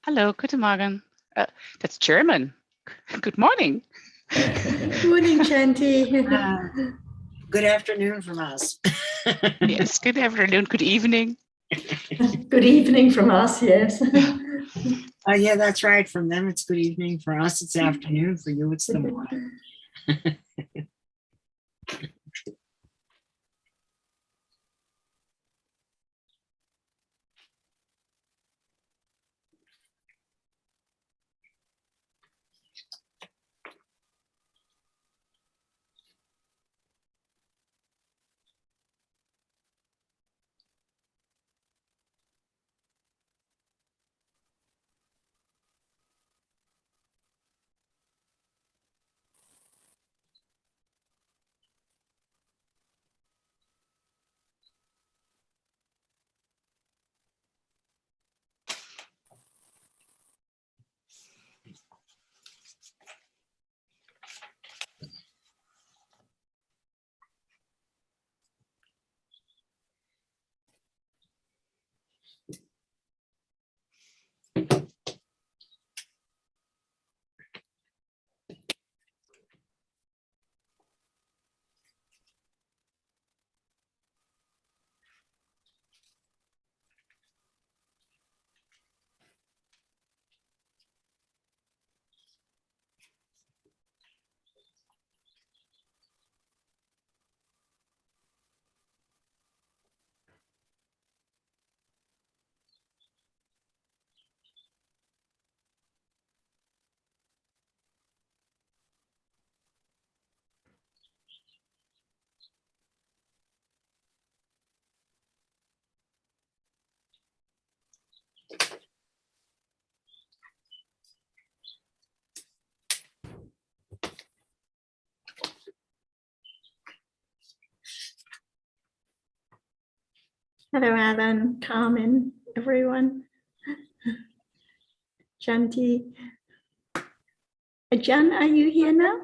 Hello, guten Morgen. That's German. Good morning. Morning, Shanti. Good afternoon from us. Yes, good afternoon, good evening. Good evening from us, yes. Yeah, that's right. From them, it's good evening. For us, it's afternoon. For you, it's the morning. Hello, Alan, Carmen, everyone. Shanti. Jan, are you here now?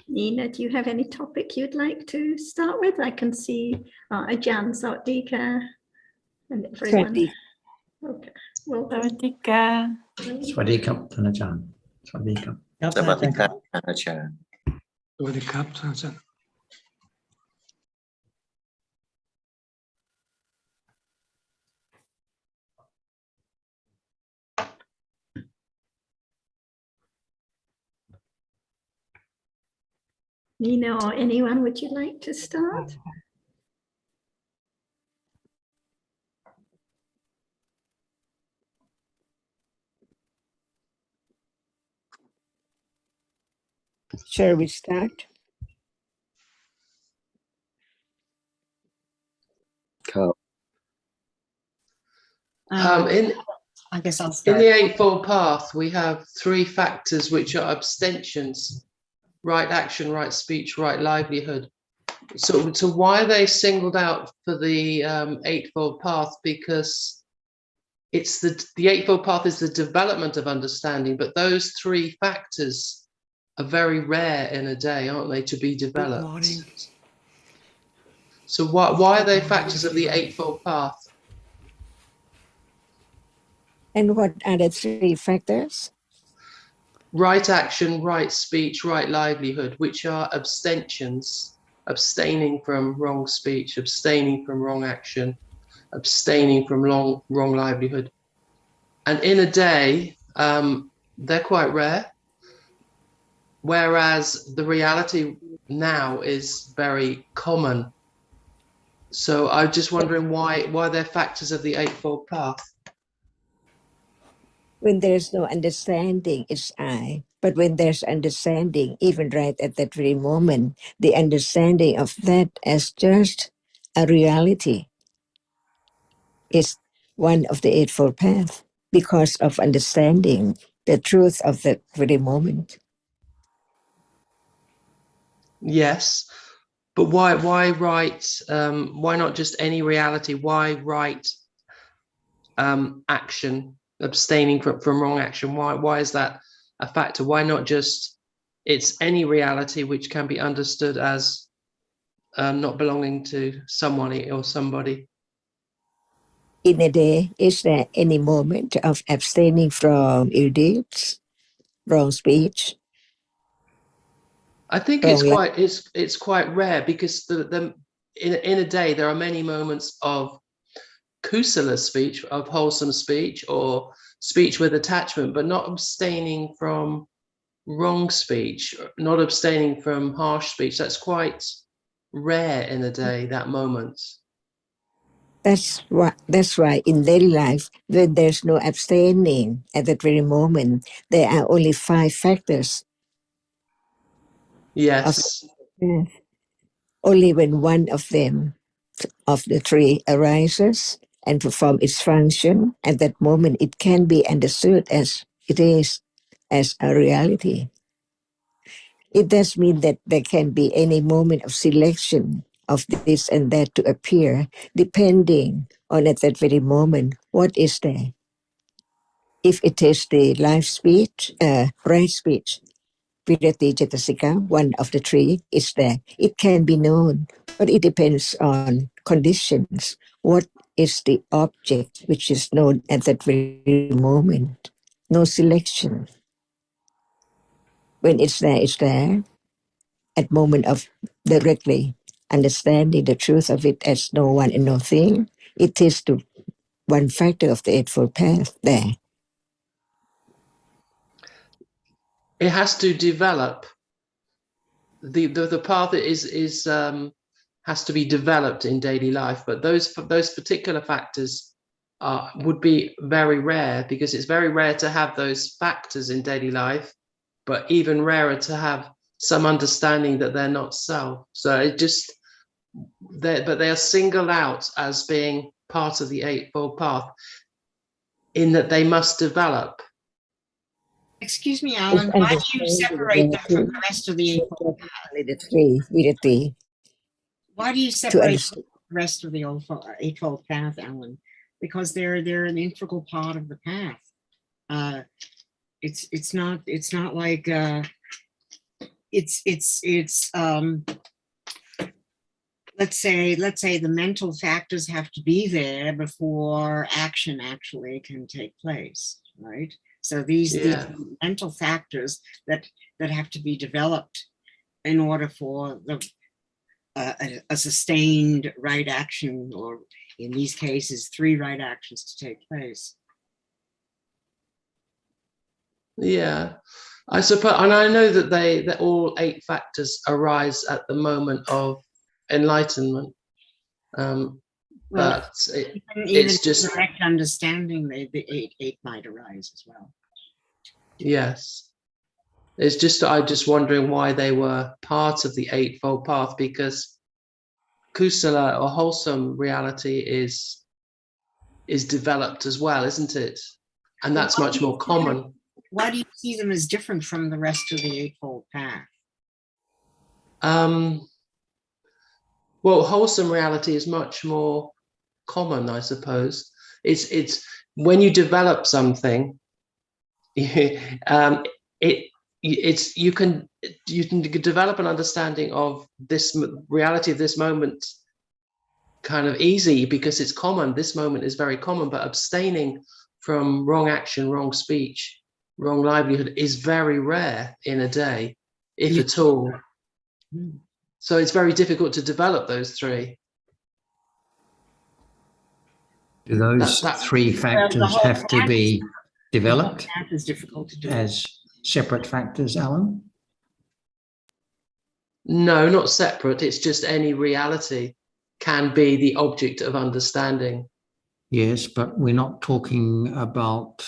Nina, do you have any topic you'd like to start with? I can see Jan, Sartika, and everyone. Okay, well, Sawadika. Swadikap, Tanajan. Swadikap. สวัสดีครับอาจารย์ สวัสดีครับท่านอาจารย์ Nina or anyone, would you like to start? Shall we start? ครับ Um, I guess I'll In start. the Eightfold Path, we have 3 factors which are abstentions: right action, right speech, right livelihood. So why are they singled out for the Eightfold Path? Because it's the Eightfold Path is the development of understanding, but those 3 factors are very rare in a day, aren't they, to be developed? morning. So why are they factors of the Eightfold Path? And what are the 3 factors? Right action, right speech, right livelihood, which are abstentions, abstaining from wrong speech, abstaining from wrong action, abstaining from wrong livelihood. And in a day, they're quite rare, whereas the reality now is very common. So I'm just wondering why they're factors of the Eightfold Path. When there's no understanding, it's I. But when there's understanding, even right at that very moment, the understanding of that as just a reality is one of the Eightfold Path because of understanding the truth of that very moment. Yes, but why right? Why not just any reality? Why right action, abstaining from wrong action? Why is that a factor? Why not just it's any reality which can be understood as not belonging to someone or somebody? In a day, is there any moment of abstaining from ill deeds, wrong speech? I think it's quite rare because in a day there are many moments of kusala speech, of wholesome speech or speech with attachment, but not abstaining from wrong speech, not abstaining from harsh speech. That's quite rare in a day, that moment. That's why in daily life, when there's no abstaining at that very moment, there are only 5 factors. Yes. Only when one of them, of the 3, arises and perform its function, at that moment it can be understood as it is, as a reality. It does mean that there can be any moment of selection of this and that to appear, depending on at that very moment what is there. If it is the life speech, right speech, Virati Cetasika, one of the 3 is there. It can be known, but it depends on conditions. What is the object which is known at that very moment? No selection. When it's there, it's there. At moment of directly understanding the truth of it as no one and no thing, it is the one factor of the Eightfold Path there. It has to develop. The path has to be developed in daily life, but those particular factors would be very rare, because it's very rare to have those factors in daily life, but even rarer to have some understanding that they're not self. So it just but they are singled out as being part of the Eightfold Path, in that they must develop. Excuse me, Alan, why do you separate them from the rest of the Eightfold Path? The 3, Virati. Why do you separate the rest of the Eightfold Path, Alan? Because they're an integral part of the path. It's not like let's say the mental factors have to be there before action actually can take place, right? So these mental factors that have to be developed in order for a sustained right action, or in these cases 3 right actions, to take place. Yeah, I suppose, and I know that all 8 factors arise at the moment of enlightenment. But it's just direct understanding. The eight might arise as well. Yes, it's just I'm just wondering why they were part of the Eightfold Path, because kusala, or wholesome reality, is developed as well, isn't it? And that's much more common. Why do you see them as different from the rest of the Eightfold Path? Well, wholesome reality is much more common, I suppose. It's when you develop something, you can develop an understanding of this reality of this moment kind of easy because it's common. This moment is very common, but abstaining from wrong action, wrong speech, wrong livelihood is very rare in a day, if at all. So it's very difficult to develop those three. Do those three factors have to be developed Path is difficult to do. as separate factors, Alan? No, not separate. It's just any reality can be the object of understanding. Yes, but we're not talking about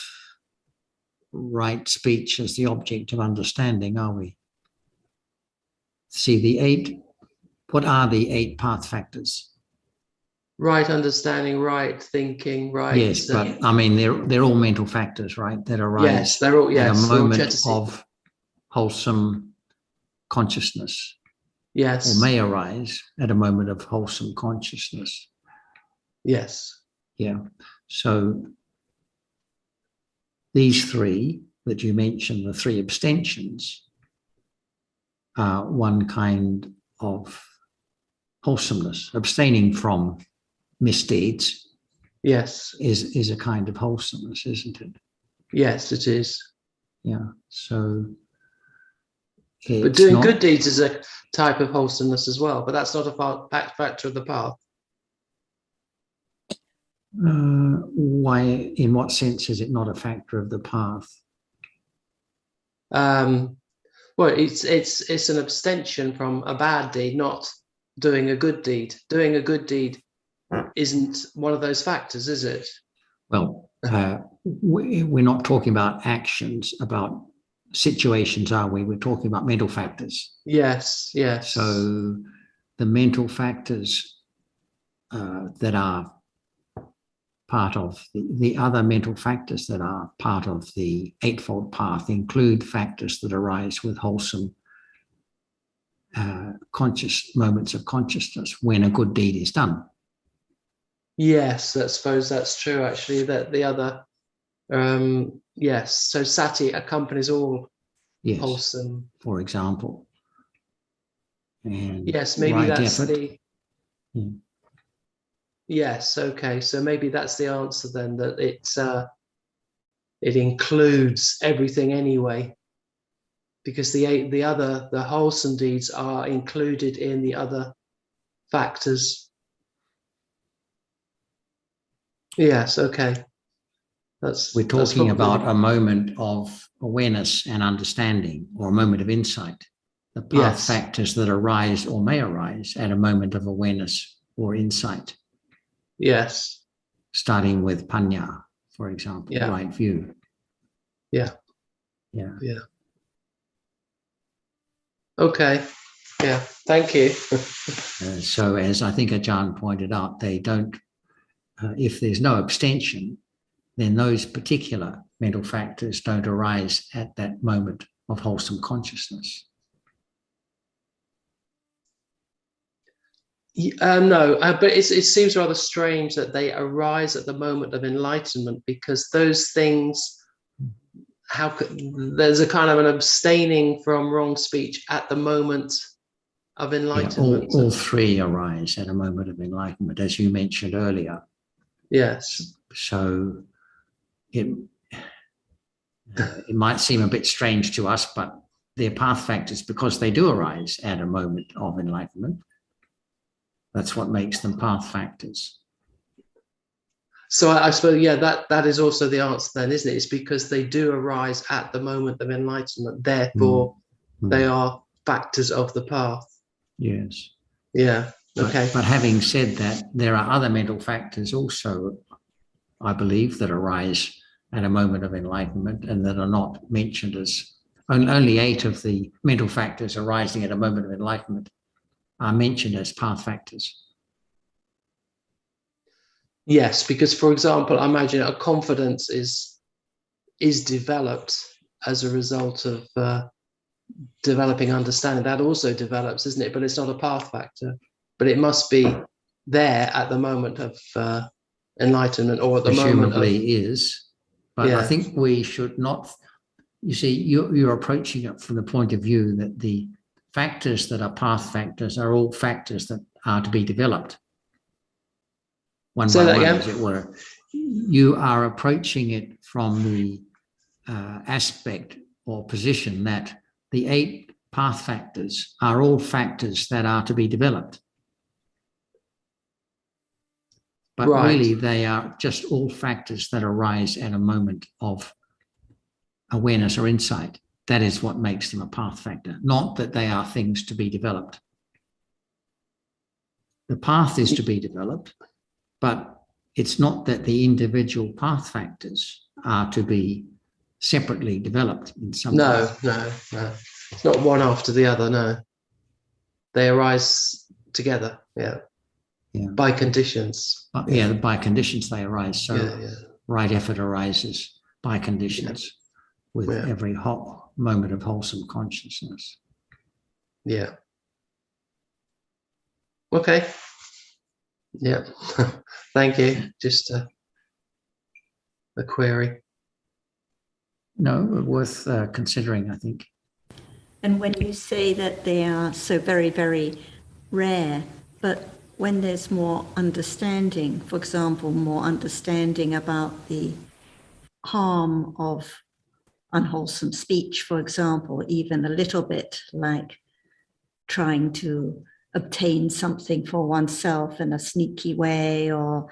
right speech as the object of understanding, are we? See, what are the 8 path factors? Right understanding, right thinking, right. Yes, but I mean, they're all mental factors, right? That arise yes, they're all, at a yes, they're all moment Chetasi. of wholesome consciousness, Yes. or may arise at a moment of wholesome consciousness. Yes. Yeah. So these 3 that you mentioned, the 3 abstentions, are one kind of wholesomeness. Abstaining from misdeeds, yes, is a kind of wholesomeness, isn't it? Yes, it is. Yeah. So, but doing good deeds is a type of wholesomeness as well. But that's not a factor of the path. Why? In what sense is it not a factor of the path? Well, it's an abstention from a bad deed, not doing a good deed. Doing a good deed isn't one of those factors, is it? Well, we're not talking about actions, about situations, are we? We're talking about mental factors. Yes, yes. So the mental factors that are part of the other mental factors that are part of the Eightfold Path include factors that arise with wholesome conscious moments of consciousness when a good deed is done. Yes, I suppose that's true, actually, that the other, yes, so sati accompanies all wholesome. For example. And yes, maybe right that's effort. Yes, okay, so maybe that's the answer then, that it includes everything anyway, because the wholesome deeds are included in the other factors. Yes, okay. We're talking about a moment of awareness and understanding, or a moment of insight. The path factors that arise or may arise at a moment of awareness or insight. Yes. Starting with panya, for example, right view. Yeah. Yeah. Yeah. Okay. Yeah. Thank you. So as I think Ajahn pointed out, they don't, if there's no abstention, then those particular mental factors don't arise at that moment of wholesome consciousness. No, but it seems rather strange that they arise at the moment of enlightenment, because those things, there's a kind of an abstaining from wrong speech at the moment of enlightenment. Yeah, all 3 arise at a moment of enlightenment, as you mentioned earlier. Yes. So it might seem a bit strange to us, but they're path factors because they do arise at a moment of enlightenment. That's what makes them path factors. So I suppose, that is also the answer then, isn't it? It's because they do arise at the moment of enlightenment. Therefore, they are factors of the path. Yes. Yeah. Okay. But having said that, there are other mental factors also, I believe, that arise at a moment of enlightenment and that are not mentioned as only 8 of the mental factors arising at a moment of enlightenment are mentioned as path factors. Yes, because, for example, I imagine a confidence is is developed as a result of developing understanding. That also develops, isn't it? But it's not a path factor. But it must be there at the moment of enlightenment, or at the moment of, Presumably is, but I Yeah. think we should not. You see, you're approaching it from the point of view that the factors that are path factors are all factors that are to be developed one Say by that one, again? as it were. You are approaching it from the aspect or position that the 8 path factors are all factors that are to be developed. But Right. really, they are just all factors that arise at a moment of awareness or insight. That is what makes them a path factor, not that they are things to be developed. The path is to be developed, but it's not that the individual path factors are to be separately developed in some way. No. It's not one after the other, no. They arise together, yeah. By conditions. But yeah, by conditions they arise. So Yeah. right effort arises by conditions with every moment of wholesome consciousness. Yeah. Okay. Yeah. Thank you. Just a query. No, worth considering, I think. And when you say that they are so very, very rare, but when there's more understanding, for example, more understanding about the harm of unwholesome speech, for example, even a little bit like trying to obtain something for oneself in a sneaky way, or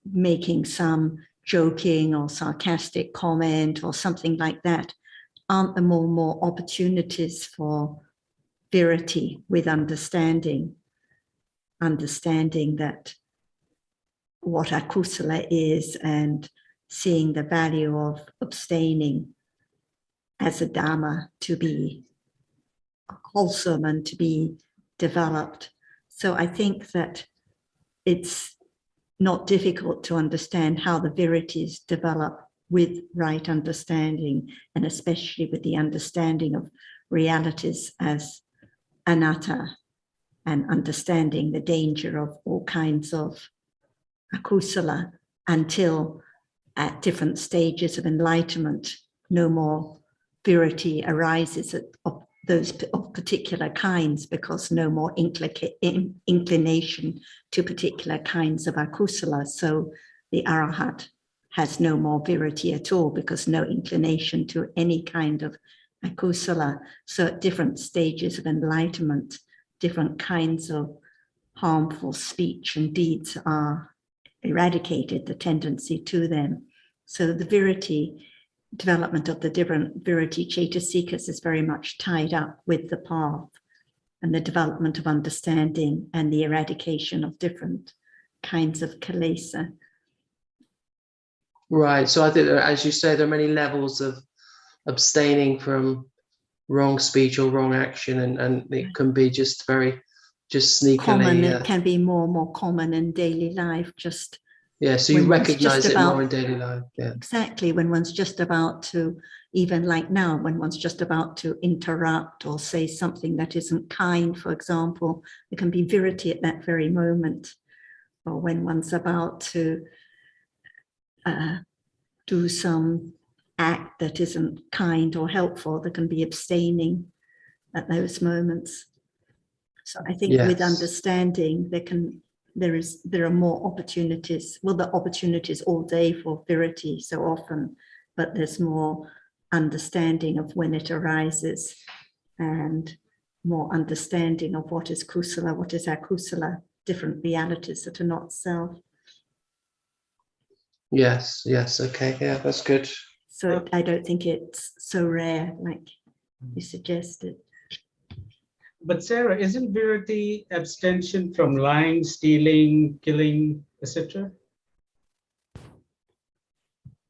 making some joking or sarcastic comment or something like that, aren't there more opportunities for virity with understanding that what akusala is, and seeing the value of abstaining as a Dhamma to be wholesome and to be developed. So I think that it's not difficult to understand how the virities develop with right understanding, and especially with the understanding of realities as anatta, and understanding the danger of all kinds of akusala, until at different stages of enlightenment, no more virity arises of those of particular kinds, because no more inclination to particular kinds of akusala. So the arahat has no more virity at all, because no inclination to any kind of akusala. So at different stages of enlightenment, different kinds of harmful speech and deeds are eradicated, the tendency to them. So the virity, development of the different virity cetasikas is very much tied up with the path and the development of understanding and the eradication of different kinds of kilesa. Right. So I think, as you say, there are many levels of abstaining from wrong speech or wrong action, and it can be just sneakily. Common, it can be more common in daily life, just. Yeah, so you recognize it more in daily life. Yeah. Exactly, when one's just about to, even like now, when one's just about to interrupt or say something that isn't kind, for example, there can be virity at that very moment. Or when one's about to do some act that isn't kind or helpful, there can be abstaining at those moments. So I think with understanding, there are more opportunities. Well, the opportunities all day for virity so often, but there's more understanding of when it arises, and more understanding of what is kusala, what is akusala, different realities that are not self. Yes, okay, yeah, that's good. So I don't think it's so rare like you suggested. But Sarah, isn't virity abstention from lying, stealing, killing, etc.?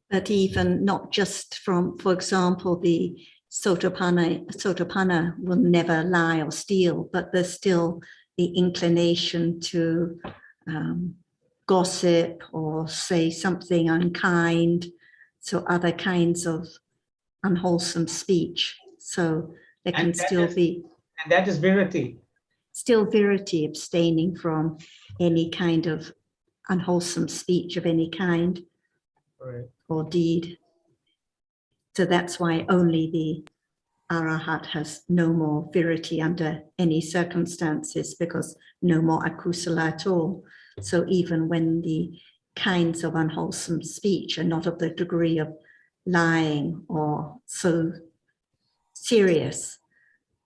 But even not just from, for example, the Sotapanna will never lie or steal, but there's still the inclination to gossip or say something unkind. So other kinds of unwholesome speech. So there can And that still is- be And that is virati. still virati, abstaining from any kind of unwholesome speech of any kind Right. or deed. So that's why only the Arahat has no more virati under any circumstances, because no more akusala at all. So even when the kinds of unwholesome speech are not of the degree of lying or so serious,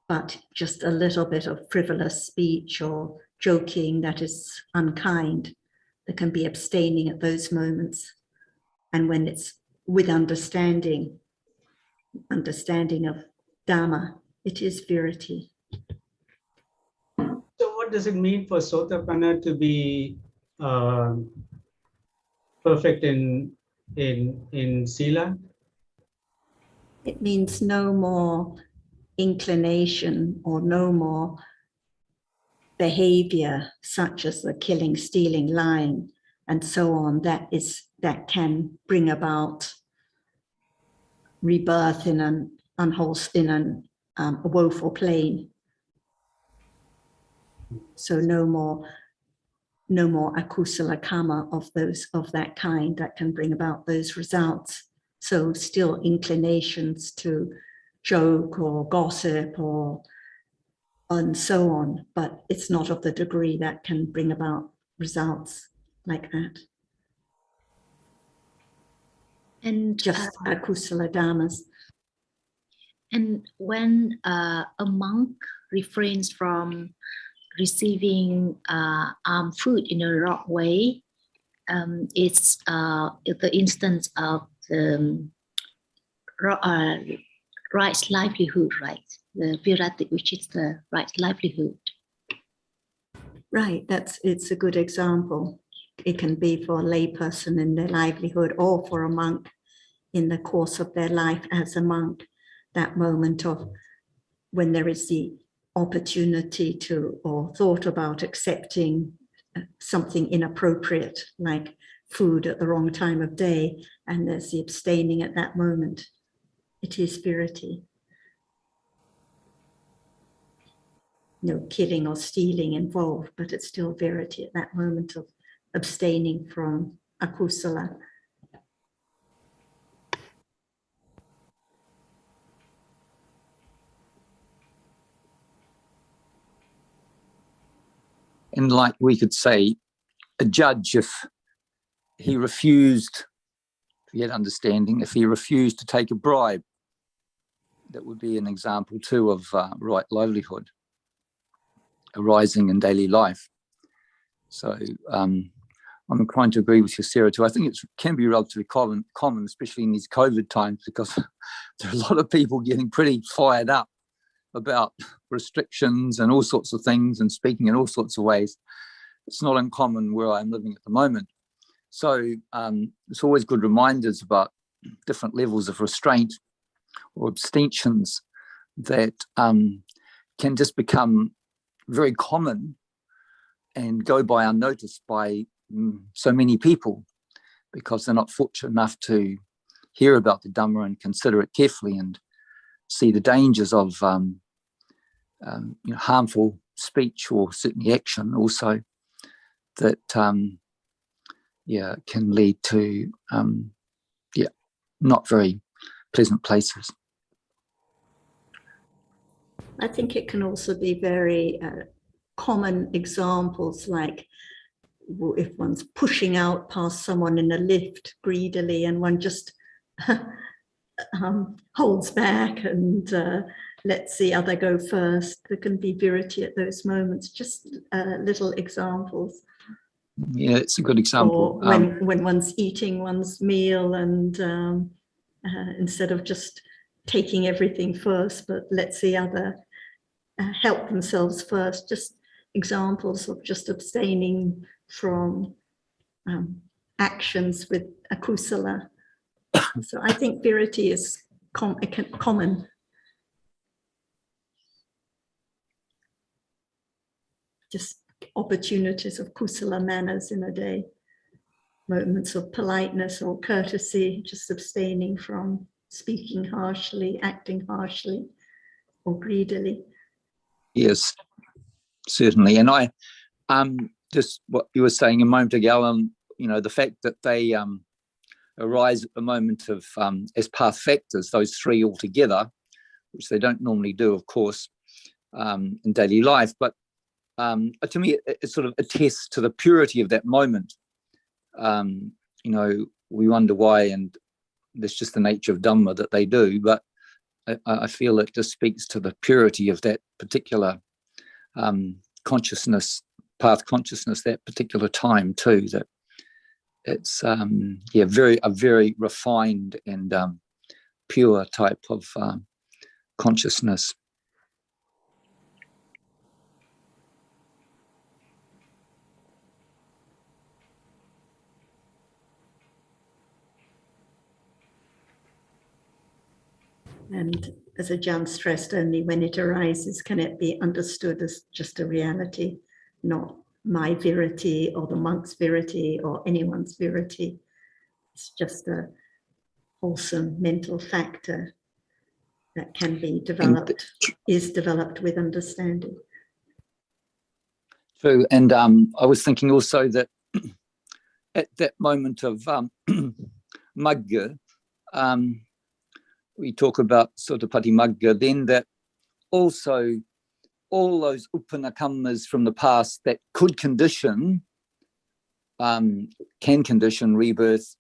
but just a little bit of frivolous speech or joking that is unkind, there can be abstaining at those moments. And when it's with understanding of Dhamma, it is virati. So what does it mean for Sotapanna to be perfect in Sila? It means no more inclination or no more behavior such as the killing, stealing, lying, and so on, that can bring about rebirth in an unwholesome, a woeful plane. So no more akusala karma of that kind that can bring about those results. So still inclinations to joke or gossip or and so on, but it's not of the degree that can bring about results like that. And Just akusala dhammas. and when a monk refrains from receiving food in a wrong way, it's the instance of the right livelihood, right? The virati, which is the right livelihood. Right, it's a good example. It can be for a layperson in their livelihood or for a monk in the course of their life as a monk, that moment of when there is the opportunity to or thought about accepting something inappropriate like food at the wrong time of day, and there's the abstaining at that moment. It is virati. No killing or stealing involved, but it's still virati at that moment of abstaining from akusala. And like we could say, a judge, if he refused, forget understanding, if he refused to take a bribe, that would be an example too of right livelihood arising in daily life. So I'm inclined to agree with you, Sarah, too. I think it can be relatively common, especially in these COVID times, because there are a lot of people getting pretty fired up about restrictions and all sorts of things and speaking in all sorts of ways. It's not uncommon where I'm living at the moment. So it's always good reminders about different levels of restraint or abstentions that can just become very common and go by unnoticed by so many people because they're not fortunate enough to hear about the Dhamma and consider it carefully and see the dangers of harmful speech or certainly action also that can lead to not very pleasant places. I think it can also be very common examples, like if one's pushing out past someone in a lift greedily and one just holds back and lets the other go first. There can be virati at those moments, just little examples. Yeah, it's a good example. Or when one's eating one's meal and instead of just taking everything first, but lets the other help themselves first, just examples of just abstaining from actions with akusala. So I think virati is common. Just opportunities of kusala manners in a day. moments of politeness or courtesy, just abstaining from speaking harshly, acting harshly or greedily. Yes, certainly. And I just what you were saying a moment ago, the fact that they arise at the moment of as path factors, those three altogether, which they don't normally do, of course, in daily life. But to me, it sort of attests to the purity of that moment. We wonder why, and that's just the nature of Dhamma that they do. But I feel it just speaks to the purity of that particular consciousness, path consciousness, that particular time too. That it's a very refined and pure type of consciousness. And as Ajahn stressed, only when it arises can it be understood as just a reality, not my virity or the monk's virity or anyone's virity. It's just a wholesome mental factor that can be developed, is developed with understanding. True. And I was thinking also that at that moment of Magga, we talk about Sotapati Magga, then that also all those Upanakamas from the past that could condition, can condition rebirth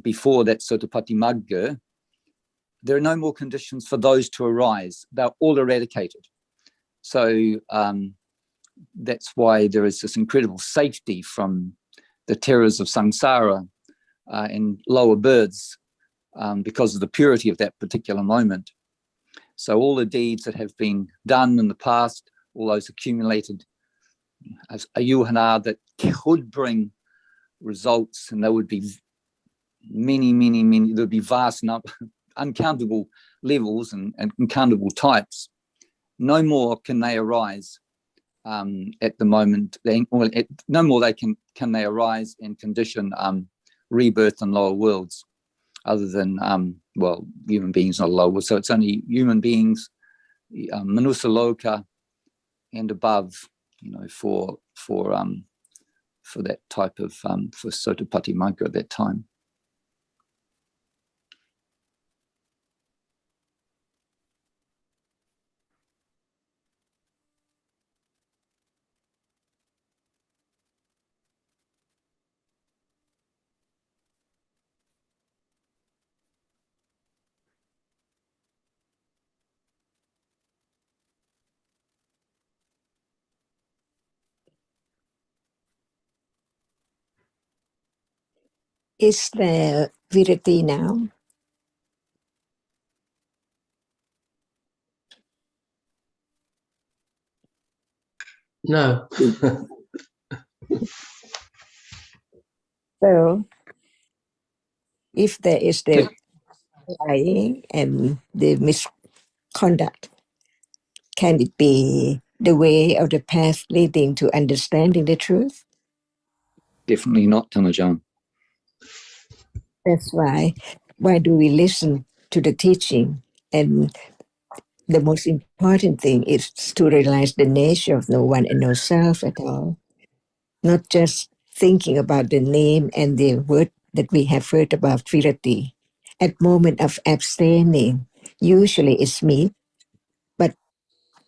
before that Sotapati Magga, there are no more conditions for those to arise. They're all eradicated. So that's why there is this incredible safety from the terrors of samsara and lower births because of the purity of that particular moment. So all the deeds that have been done in the past, all those accumulated as ayuhana that could bring results, and there would be many, there would be vast, uncountable levels and uncountable types. No more can they arise at the moment. No more can they arise and condition rebirth in lower worlds, other than human beings not lower. So it's only human beings, manusa loka, and above, for that type of for Sotapati Magga at that time. Is there virati now? No. So, if there is the lying and the misconduct, can it be the way or the path leading to understanding the truth? Definitely not, Tanajan. That's why do we listen to the teaching? And the most important thing is to realize the nature of no one and no self at all. Not just thinking about the name and the word that we have heard about virati. At moment of abstaining, usually it's me, but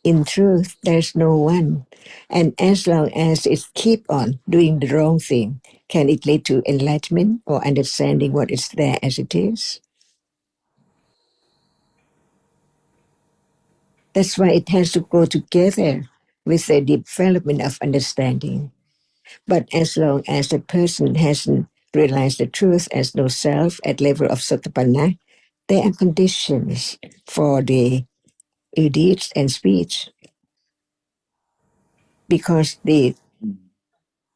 in truth, there's no one. And as long as it keep on doing the wrong thing, can it lead to enlightenment or understanding what is there as it is? That's why it has to go together with the development of understanding. But as long as the person hasn't realized the truth as no self at level of Sotapanna, there are conditions for the deeds and speech. Because the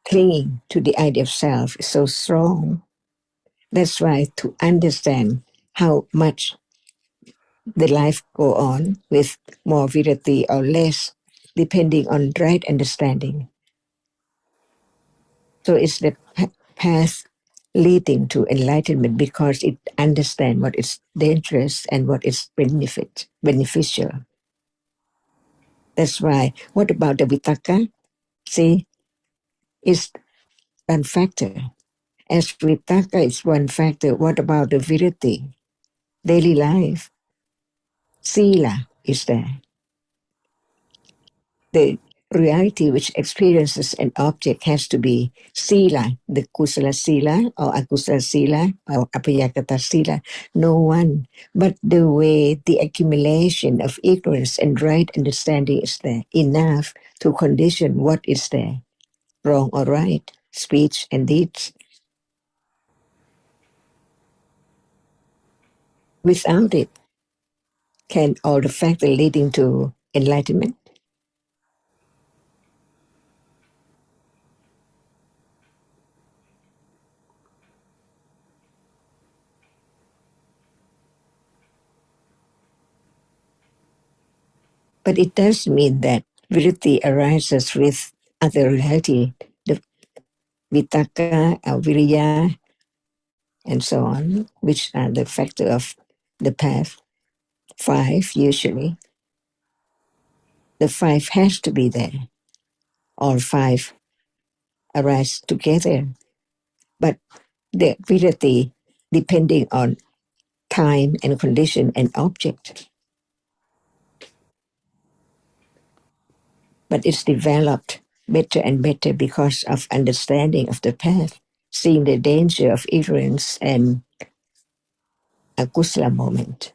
clinging to the idea of self is so strong. That's why to understand how much the life go on with more virati or less, depending on right understanding. So it's the path leading to enlightenment because it understands what is dangerous and what is beneficial. That's why, what about the vitaka? See, it's one factor. As vitaka is one factor, what about the virati? Daily life, sila is there. The reality which experiences an object has to be sila, the kusala sila or akusala sila or apayakata sila. No one, but the way the accumulation of ignorance and right understanding is there, enough to condition what is there, wrong or right, speech and deeds. Without it, can all the factors leading to enlightenment? But it does mean that vritti arises with other reality, the vitaka, viriya, and so on, which are the factor of the path. 5 usually. The 5 has to be there. All 5 arise together. But the virati, depending on time and condition and object. But it's developed better and better because of understanding of the path, seeing the danger of ignorance and a kusala moment.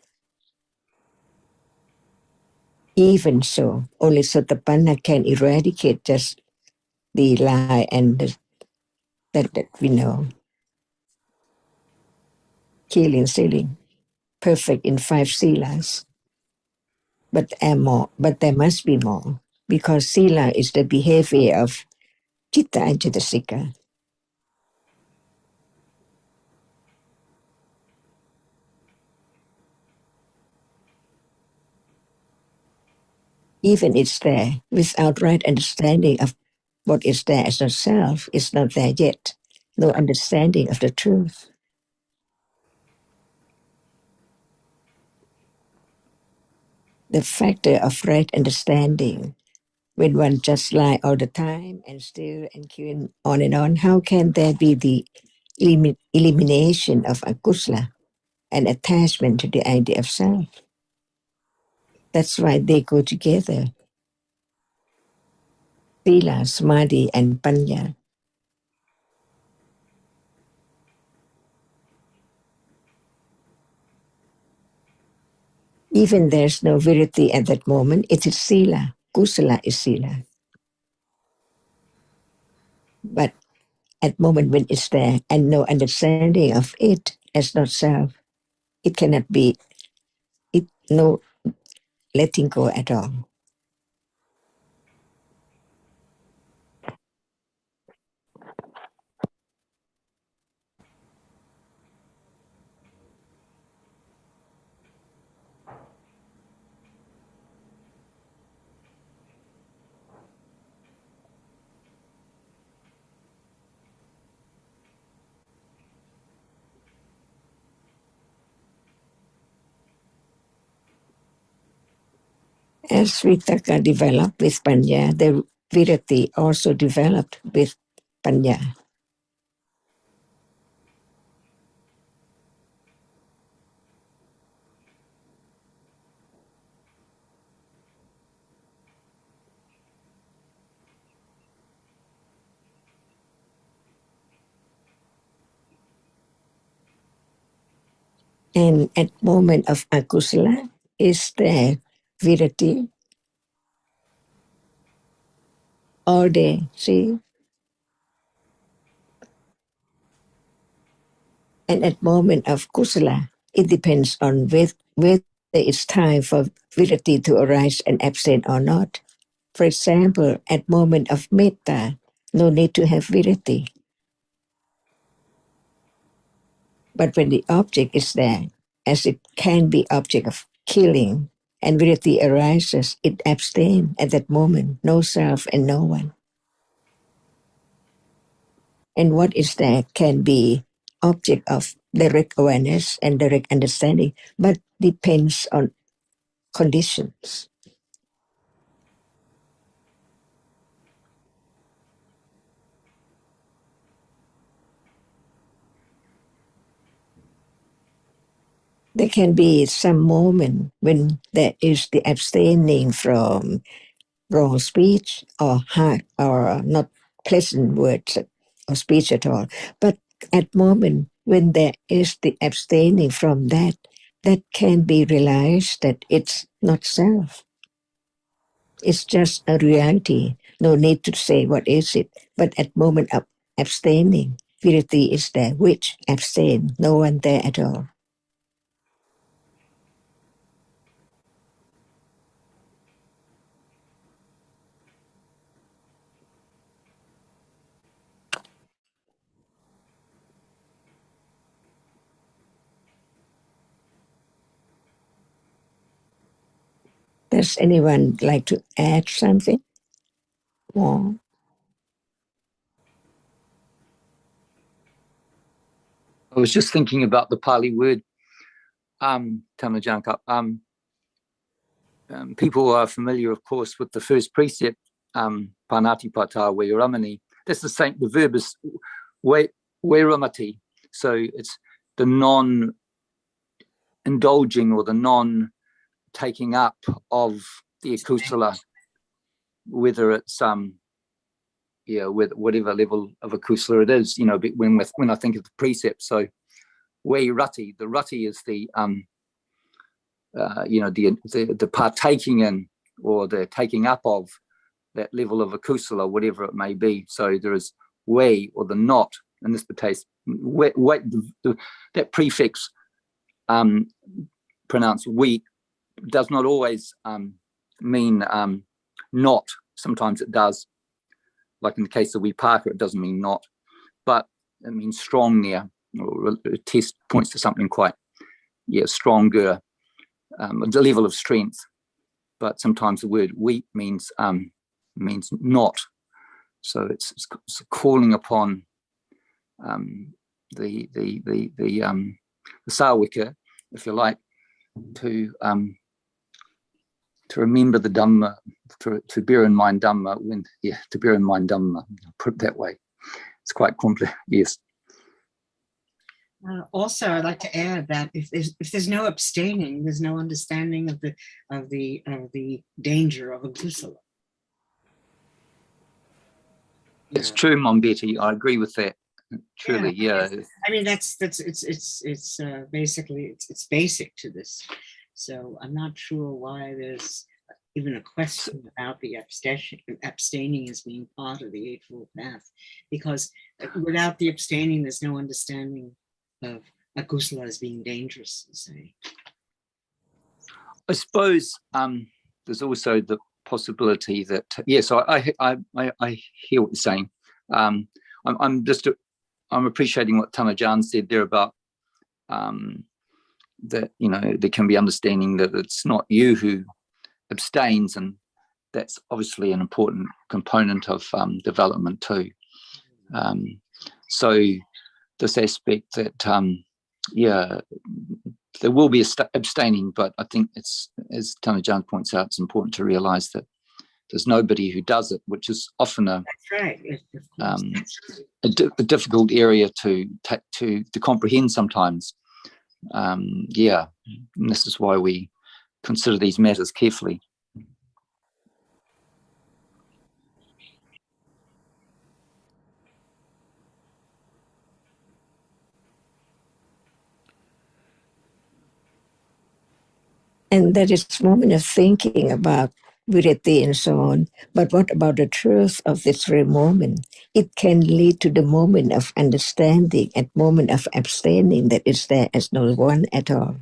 Even so, only Sotapanna can eradicate just the lie and that we know. Killing, stealing, perfect in 5 silas. But there must be more, because sila is the behavior of chitta and chittasika. Even it's there, without right understanding of what is there as a self, it's not there yet. No understanding of the truth. The factor of right understanding, when one just lie all the time and still and keep on and on, how can there be the elimination of akusala and attachment to the idea of self? That's why they go together. Sila, samadhi, and panya. Even there's no virati at that moment, it is sila. Kusala is sila. But at moment when it's there and no understanding of it as not self, it cannot be, no letting go at all. As Vitaka developed with Panya, the Virati also developed with Panya. And at moment of akusala is the Virati all day, see? And at moment of kusala, it depends on whether it's time for virati to arise and abstain or not. For example, at moment of metta, no need to have virati. But when the object is there, as it can be object of killing, and virati arises, it abstain at that moment, no self and no one. And what is there can be object of direct awareness and direct understanding, but depends on conditions. There can be some moment when there is the abstaining from wrong speech or hard or not pleasant words or speech at all. But at moment when there is the abstaining from that, that can be realized that it's not self. It's just a reality. No need to say what is it. But at moment of abstaining, virati is there, which abstain, no one there at all. Does anyone like to add something more? I was just thinking about the Pali word, Tamajanka. People are familiar, of course, with the first precept, Panatipata Vairamani. That's the same, the verb is Vairamati. So it's the non-indulging or the non-taking up of the akusala, whether it's with whatever level of akusala it is, when I think of the precept. So Vairati, the rati is the the partaking in or the taking up of that level of akusala, whatever it may be. So there is way or the not in this case. That prefix pronounced we does not always mean not. Sometimes it does. Like in the case of Vipaka, it doesn't mean not, but it means strong near, or a test points to something quite, stronger, the level of strength. But sometimes the word weak means not. So it's calling upon the Sawika, if you like, to remember the Dhamma, to bear in mind Dhamma to bear in mind Dhamma, put it that way. It's quite complex, yes. Also, I'd like to add that if there's no abstaining, there's no understanding of the danger of a kusala. It's true, Mom Betty. I agree with that. Truly, yeah. I mean, it's basically it's basic to this. So I'm not sure why there's even a question about the abstaining as being part of the Eightfold Path, because without the abstaining, there's no understanding of akusala as being dangerous, say. I suppose there's also the possibility that I hear what you're saying. I'm appreciating what Tamajan said there about that there can be understanding that it's not you who abstains, and that's obviously an important component of development too. So this aspect that there will be abstaining, but I think it's, as Tamajan points out, it's important to realize that there's nobody who does it, which is often a difficult area to comprehend sometimes. And this is why we consider these matters carefully. And that is a moment of thinking about virati and so on. But what about the truth of this very moment? It can lead to the moment of understanding, at moment of abstaining, that is there as no one at all,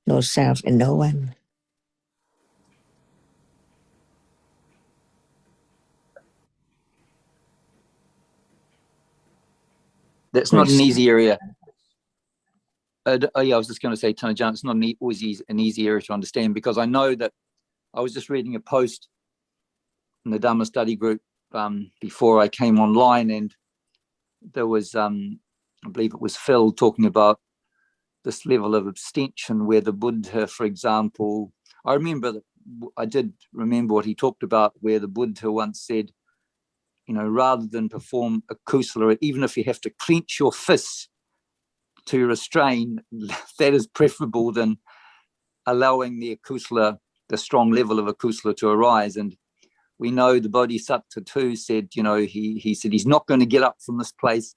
no self and no one. That's not an easy area. I was just going to say, Tanajan, it's not always an easy area to understand, because I know that I was just reading a post in the Dhamma study group before I came online, and there was, I believe it was Phil talking about this level of abstention where the Buddha, for example, I did remember what he talked about, where the Buddha once said, you know, rather than perform a kusala, even if you have to clench your fists to restrain, that is preferable than allowing the akusala, the strong level of akusala to arise. And we know the Bodhisattva too said, you know, he said he's not going to get up from this place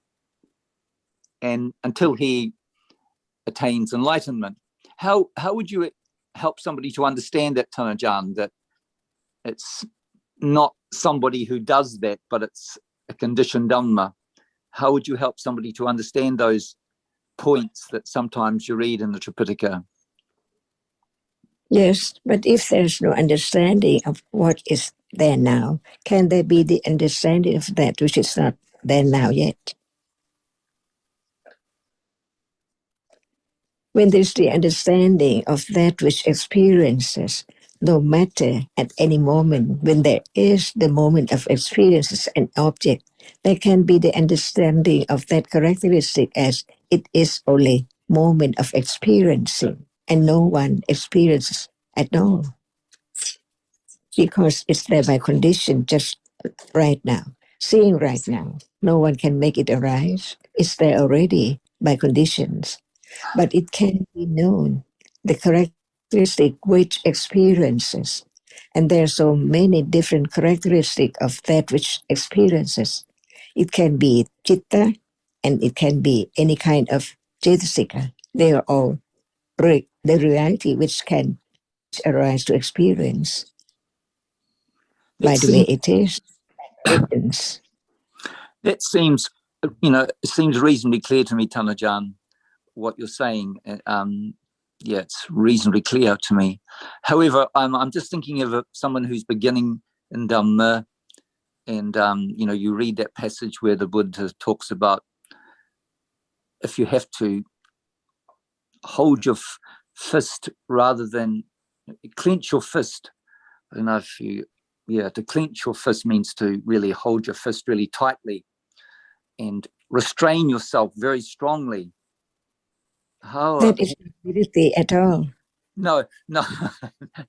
and until he attains enlightenment. How would you help somebody to understand that, Tanajan, that it's not somebody who does that, but it's a conditioned Dhamma? How would you help somebody to understand those points that sometimes you read in the Tripitaka? Yes, but if there's no understanding of what is there now, can there be the understanding of that which is not there now yet? When there's the understanding of that which experiences, no matter at any moment, when there is the moment of experiences an object, there can be the understanding of that characteristic as it is only moment of experiencing, and no one experiences at all, because it's there by condition just right now, seeing right now. No one can make it arise. It's there already by conditions. But it can be known, the characteristic which experiences. And there are so many different characteristics of that which experiences. It can be chitta, and it can be any kind of cetasika. They are all the reality which can arise to experience by the way it is. That seems, you know, it seems reasonably clear to me, Tanajan, what you're saying. Yeah, it's reasonably clear to me. However, I'm just thinking of someone who's beginning in Dhamma, and you know, you read that passage where the Buddha talks about if you have to hold your fist rather than clench your fist. I don't know if you, yeah, to clench your fist means to really hold your fist really tightly and restrain yourself very strongly. How That is not ability at all. No,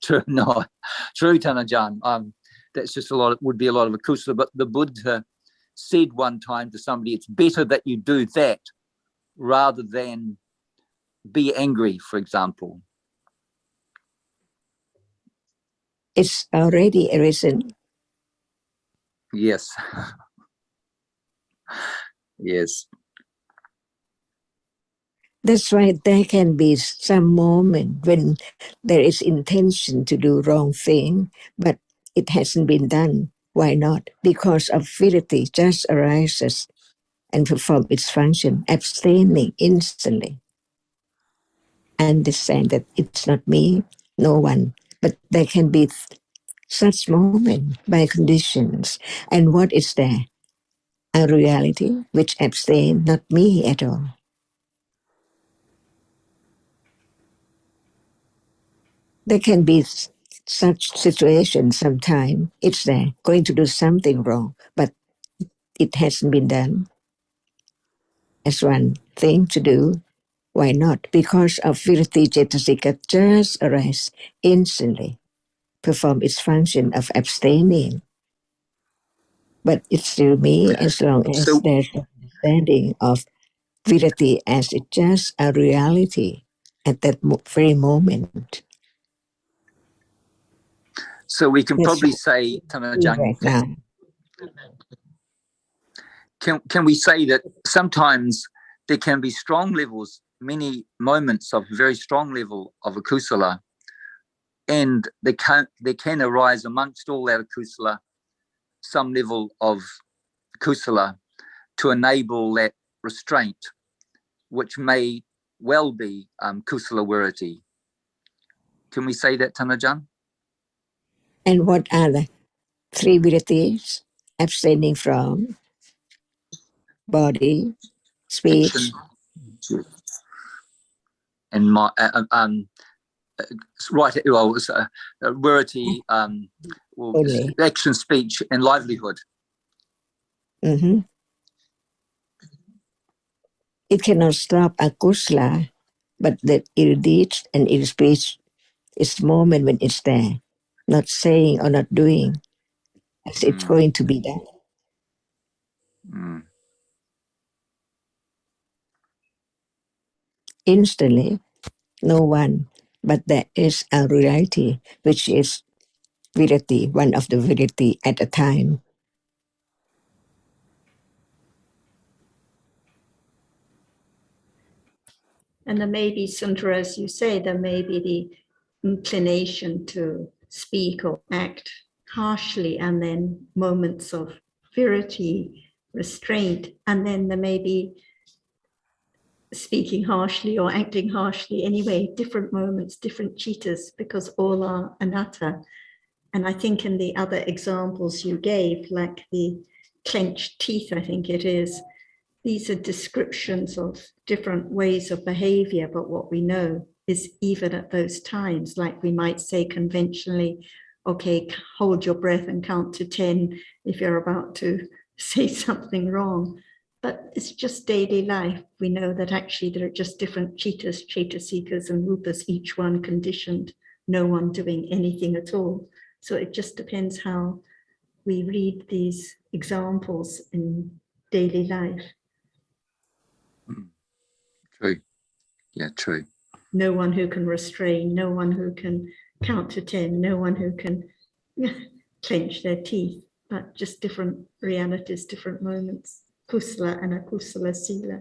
true, no, true, Tanajan. That's just would be a lot of akusala. But the Buddha said one time to somebody, it's better that you do that rather than be angry, for example. It's already arisen. Yes. Yes. That's why there can be some moment when there is intention to do wrong thing, but it hasn't been done. Why not? Because ability just arises and perform its function, abstaining instantly. Understand that it's not me, no one, but there can be such moment by conditions. And what is there? A reality which abstain, not me at all. There can be such situations sometime. It's there, going to do something wrong, but it hasn't been done as one thing to do. Why not? Because of Virti Cetasika just arise instantly, perform its function of abstaining. But it's still me as long as there's understanding of Virti as it's just a reality at that very moment. So we can That's probably say, Tanajan, right now. Can we say that sometimes there can be strong levels, many moments of very strong level of akusala, and there can arise amongst all that akusala some level of kusala to enable that restraint, which may well be kusala virati. Can we say that, Tanajan? And what are the three viritis? Abstaining from body, speech, action, and my right. Well, virati, only. action, speech, and livelihood. Mm-hmm. it cannot stop akusala, but that irradiates and irritates its moment when it's there, not saying or not doing as it's going to be done. Instantly, no one, but there is a reality, which is virati, one of the virati at a time. And there may be, Sundara, as you say, there may be the inclination to speak or act harshly, and then moments of virity, restraint, and then there may be speaking harshly or acting harshly anyway, different moments, different citas, because all are anatta. And I think in the other examples you gave, like the clenched teeth, I think it is, these are descriptions of different ways of behavior, but what we know is even at those times, like we might say conventionally, okay, hold your breath and count to 10 if you're about to say something wrong. But it's just daily life. We know that actually there are just different citas, cetasikas and rupas, each one conditioned, no one doing anything at all. So it just depends how we read these examples in daily life. True. Yeah, true. No one who can restrain, no one who can count to 10, no one who can clench their teeth, but just different realities, different moments. Kusala and akusala sila.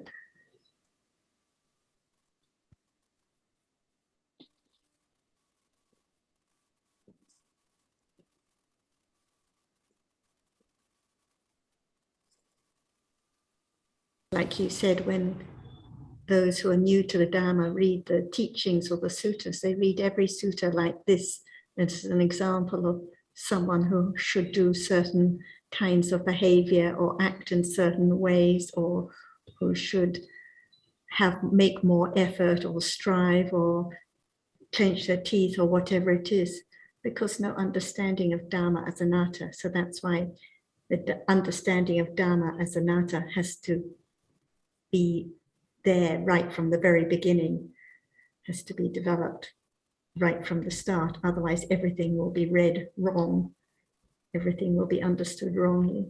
Like you said, when those who are new to the Dhamma read the teachings or the suttas, they read every sutta like this. It's an example of someone who should do certain kinds of behavior or act in certain ways, or who should make more effort or strive or clench their teeth or whatever it is, because no understanding of Dhamma as anatta. So that's why the understanding of Dhamma as anatta has to be there right from the very beginning, has to be developed right from the start. Otherwise, everything will be read wrong. Everything will be understood wrongly.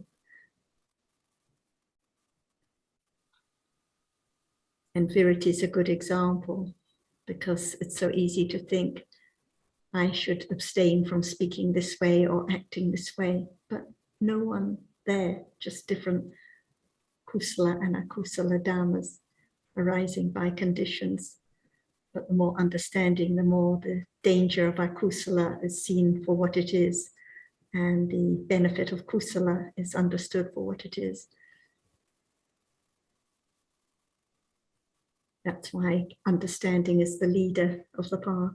And virity is a good example, because it's so easy to think, I should abstain from speaking this way or acting this way, but no one there, just different kusala and akusala dhammas arising by conditions. But the more understanding, the more the danger of akusala is seen for what it is, and the benefit of kusala is understood for what it is. That's why understanding is the leader of the path.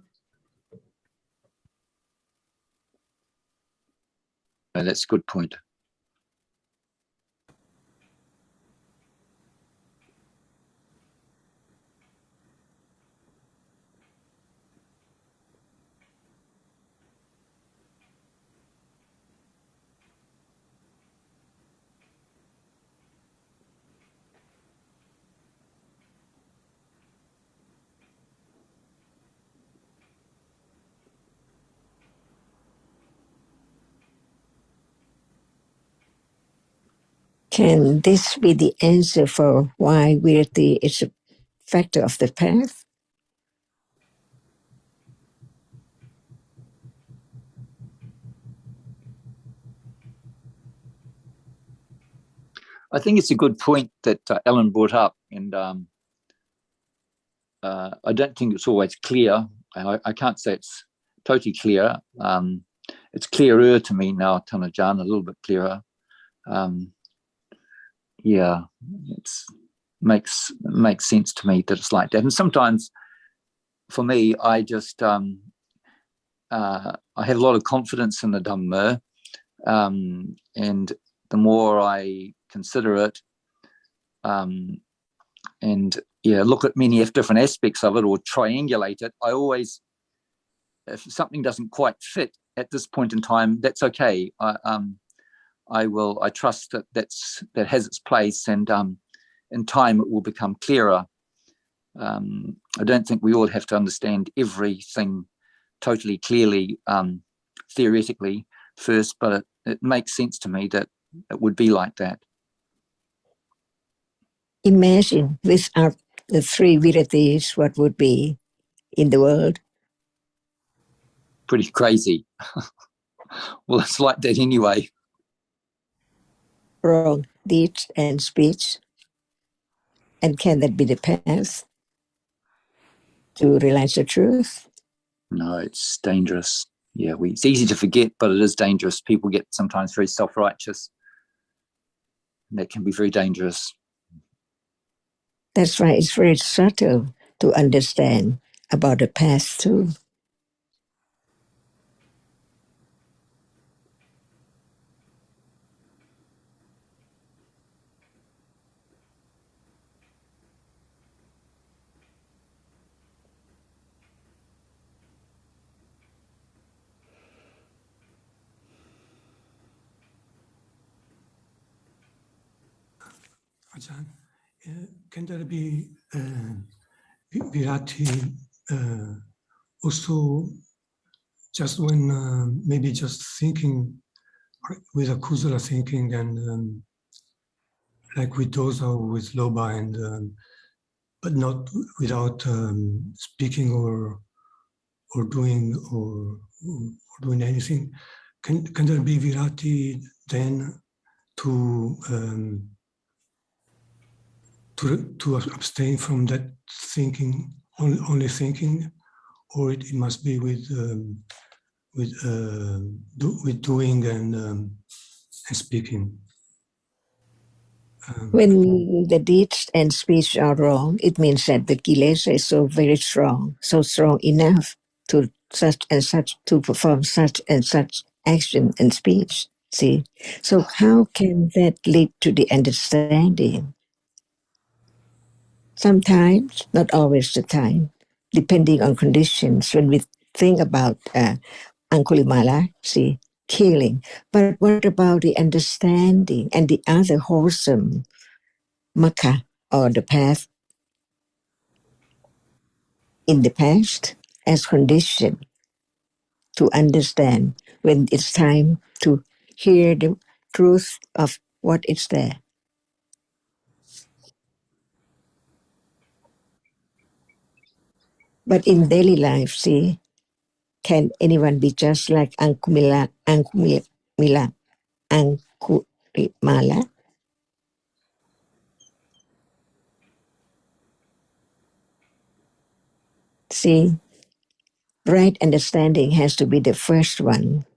That's a good point. Can this be the answer for why virati is a factor of the path? I think it's a good point that Ellen brought up, and I don't think it's always clear. I can't say it's totally clear. It's clearer to me now, Tanajan, a little bit clearer. Yeah, it makes sense to me that it's like that. And sometimes, for me, I just I have a lot of confidence in the Dhamma, and the more I consider it, and look at many different aspects of it or triangulate it, I always, if something doesn't quite fit at this point in time, that's okay. I trust that that has its place, and in time it will become clearer. I don't think we all have to understand everything totally clearly theoretically first, but it makes sense to me that it would be like that. Imagine without the three virities, what would be in the world? Pretty crazy. Well, it's like that anyway. Wrong deeds and speech. And can that be the path to realize the truth? No, it's dangerous. Yeah, it's easy to forget, but it is dangerous. People get sometimes very self-righteous. And that can be very dangerous. That's why it's very subtle to understand about the path too. Ajahn, can there be virati also just when maybe just thinking with a kusala thinking and like with dosa or with loba and but not without speaking or doing anything? Can there be virati then to abstain from that thinking, only thinking, or it must be with doing and speaking? When the deeds and speech are wrong, it means that the kilesa is so very strong, so strong enough to such and such to perform such and such action and speech. See, so how can that lead to the understanding? Sometimes, not always the time, depending on conditions. When we think about Angulimala, see, killing, but what about the understanding and the other wholesome Makha or the path in the past as condition to understand when it's time to hear the truth of what is there? But in daily life, see, can anyone be just like Ankumila, Ankurimala? See, right understanding has to be the first one,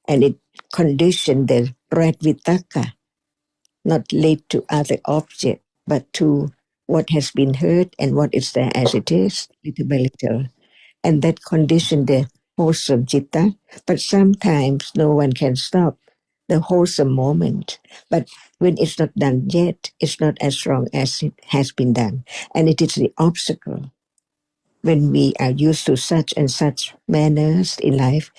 and it conditioned the right vitaka, not lead to other object, but to what has been heard and what is there as it is, little by little. And that conditioned the wholesome citta, but sometimes no one can stop the wholesome moment. But when it's not done yet, it's not as strong as it has been done. And it is the obstacle. When we are used to such and such manners in life,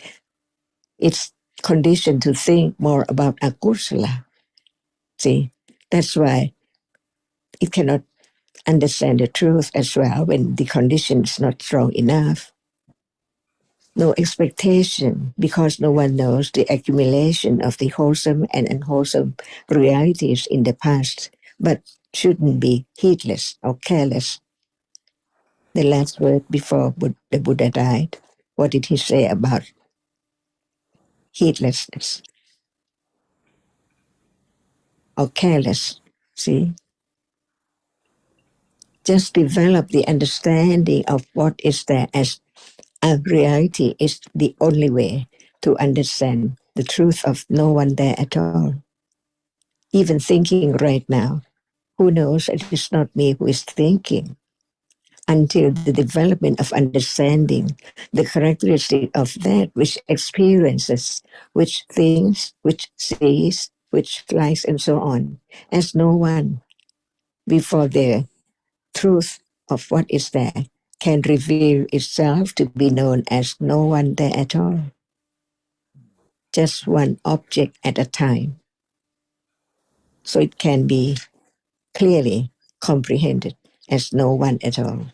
it's conditioned to think more about akusala. See, that's why it cannot understand the truth as well when the condition is not strong enough. No expectation, because no one knows the accumulation of the wholesome and unwholesome realities in the past, but shouldn't be heedless or careless. The last word before the Buddha died, what did he say about heedlessness or careless? See? Just develop the understanding of what is there as a reality is the only way to understand the truth of no one there at all. Even thinking right now, who knows it is not me who is thinking. Until the development of understanding, the characteristic of that which experiences, which thinks, which sees, which likes, and so on, as no one before the truth of what is there can reveal itself to be known as no one there at all. Just one object at a time. So it can be clearly comprehended as no one at all.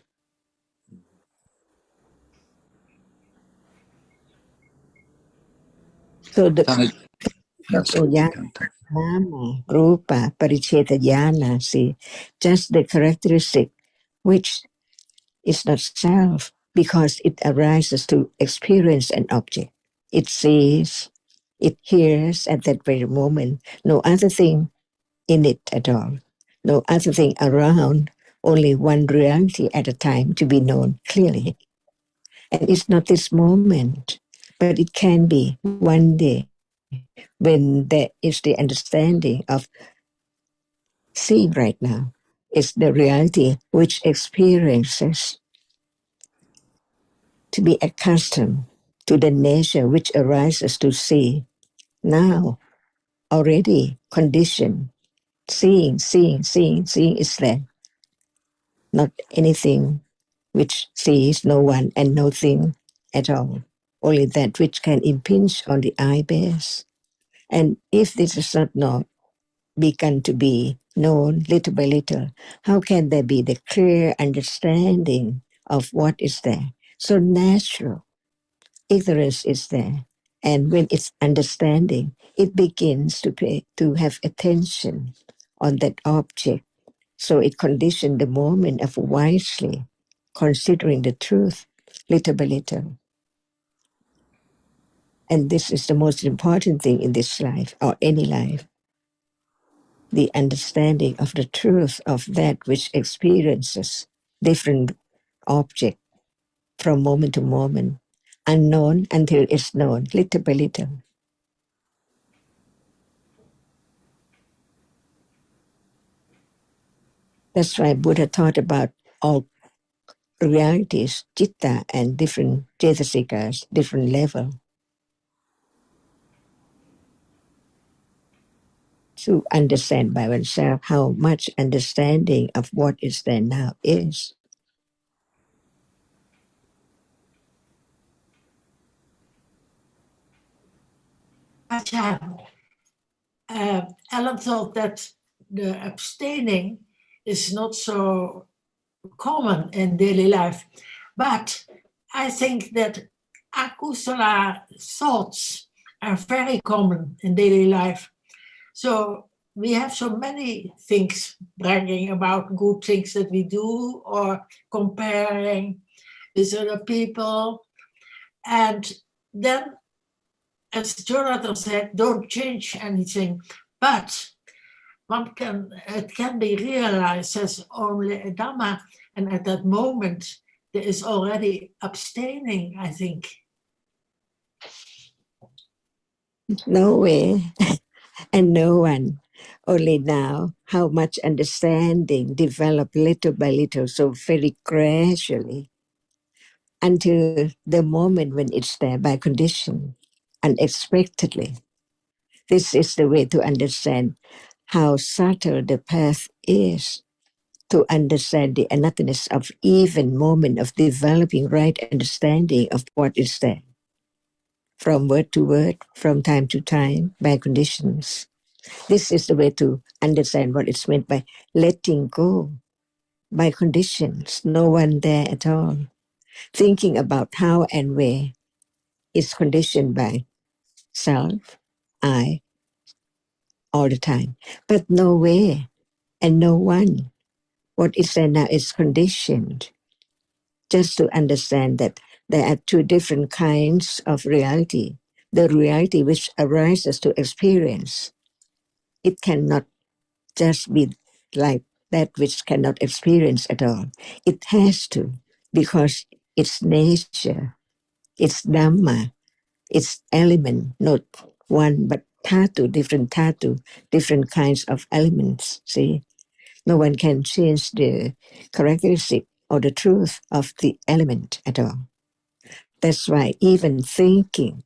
So the Nama, Rupa, Paricheta Jnana, see, just the characteristic which is not self because it arises to experience an object. It sees, it hears at that very moment, no other thing in it at all, no other thing around, only one reality at a time to be known clearly. And it's not this moment, but it can be one day when there is the understanding of seeing right now. It's the reality which experiences to be accustomed to the nature which arises to see now already conditioned. Seeing is there. Not anything which sees no one and nothing at all. Only that which can impinge on the eye base. And if this is not begun to be known little by little, how can there be the clear understanding of what is there? So natural. Ignorance is there. And when it's understanding, it begins to have attention on that object. So it conditioned the moment of wisely considering the truth little by little. And this is the most important thing in this life or any life. The understanding of the truth of that which experiences different object from moment to moment, unknown until it's known, little by little. That's why Buddha taught about all realities, citta, and different cetasikas, different level. To understand by oneself how much understanding of what is there now is. Alan thought that the abstaining is not so common in daily life, but I think that akusala thoughts are very common in daily life. So we have so many things bragging about good things that we do or comparing with other people. And then, as Jonathan said, don't change anything, but it can be realized as only a Dhamma, and at that moment there is already abstaining, I think. No way, and no one. Only now, how much understanding developed little by little, so very gradually, until the moment when it's there by condition, unexpectedly. This is the way to understand how subtle the path is, to understand the anothernness of even moment of developing right understanding of what is there. From word to word, from time to time, by conditions. This is the way to understand what is meant by letting go, by conditions, no one there at all. Thinking about how and where is conditioned by self, I, all the time. But no where and no one. What is there now is conditioned. Just to understand that there are two different kinds of reality. The reality which arises to experience. It cannot just be like that which cannot experience at all. It has to, because it's nature, it's Dhamma, it's element, not one, but different kinds of elements, see? No one can change the characteristic or the truth of the element at all. That's why even thinking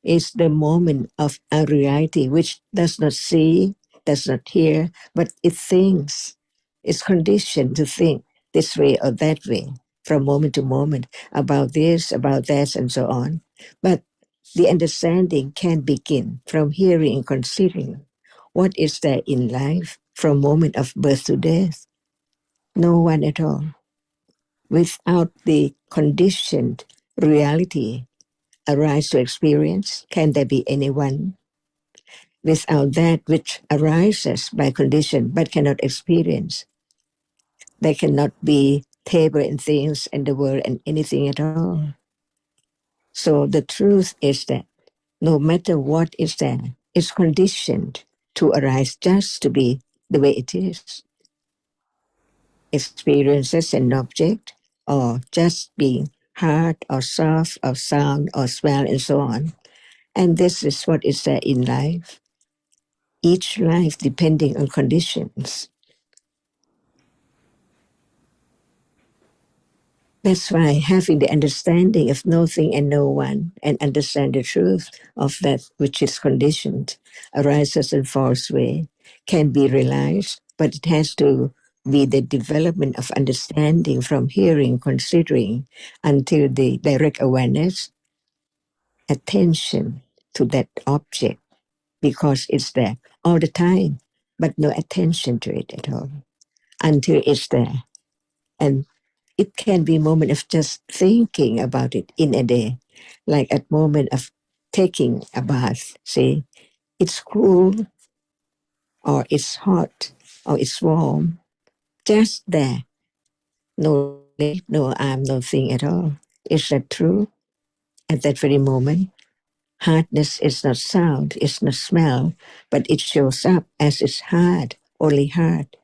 is the moment of a reality which does not see, does not hear, but it thinks. It's conditioned to think this way or that way from moment to moment about this, about that, and so on. But the understanding can begin from hearing and considering what is there in life from moment of birth to death. No one at all. Without the conditioned reality arise to experience, can there be anyone? Without that which arises by condition but cannot experience, there cannot be table and things in the world and anything at all. So the truth is that no matter what is there, it's conditioned to arise just to be the way it is. Experiences an object, or just being hard or soft or sound or smell and so on. And this is what is there in life. Each life depending on conditions. That's why having the understanding of nothing and no one and understand the truth of that which is conditioned, arises and falls away, can be realized, but it has to be the development of understanding from hearing, considering, until the direct awareness, attention to that object, because it's there all the time, but no attention to it at all, until it's there. And it can be a moment of just thinking about it in a day, like a moment of taking a bath. See, it's cool, or it's hot, or it's warm, just there. No leg, no arm, no thing at all. Is that true? At that very moment, hardness is not sound, it's not smell, but it shows up as it's hard, only hard.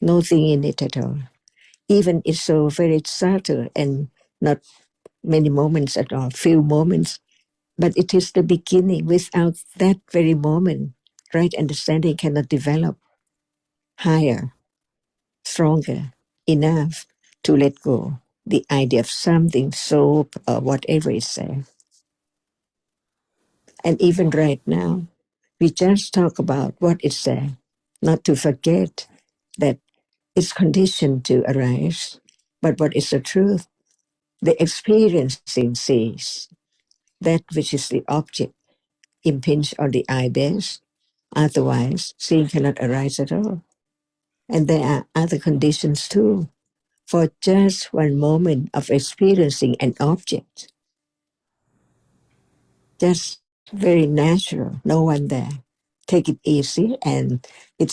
Nothing in it at all. Even it's so very subtle and not many moments at all, few moments, but it is the beginning. Without that very moment, right understanding cannot develop higher, stronger, enough to let go the idea of something, soap, or whatever is there. And even right now, we just talk about what is there, not to forget that it's conditioned to arise. But what is the truth? The experiencing sees that which is the object impinge on the eye base. Otherwise, seeing cannot arise at all. And there are other conditions too. For just one moment of experiencing an object, just very natural, no one there. Take it easy, and it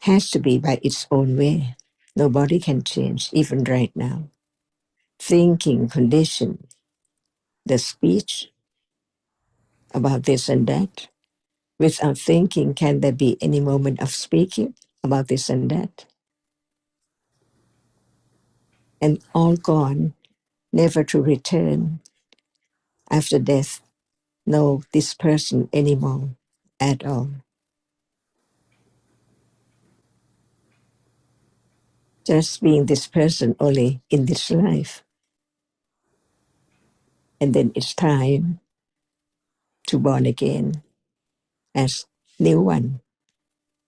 has to be by its own way. Nobody can change, even right now. Thinking condition, the speech about this and that. Without thinking, can there be any moment of speaking about this and that? And all gone, never to return after death. No, this person anymore at all. Just being this person only in this life. And then it's time to born again as new one,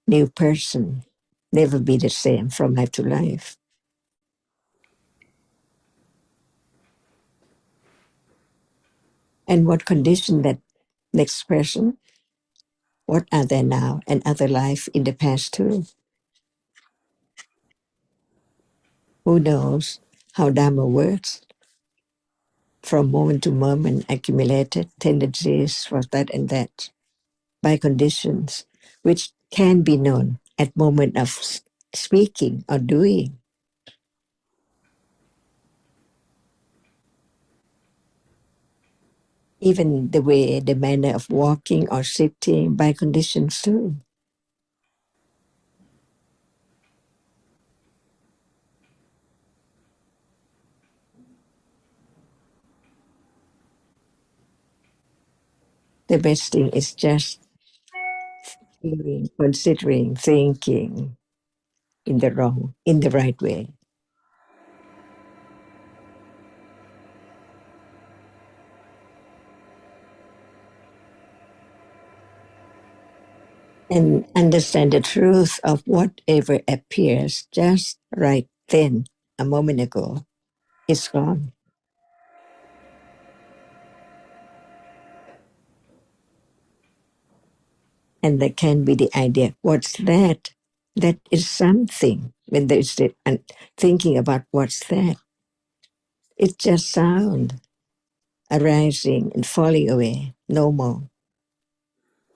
new person, never be the same from life to life. And what condition that next person? What are there now and other life in the past too? Who knows how Dhamma works? From moment to moment, accumulated tendencies for that and that by conditions, which can be known at moment of speaking or doing. Even the way, the manner of walking or sitting by conditions too. The best thing is just feeling, considering, thinking in the right way. And understand the truth of whatever appears just right then, a moment ago, is gone. And there can be the idea, what's that? That is something. When there is that, and thinking about what's that, it's just sound arising and falling away, no more.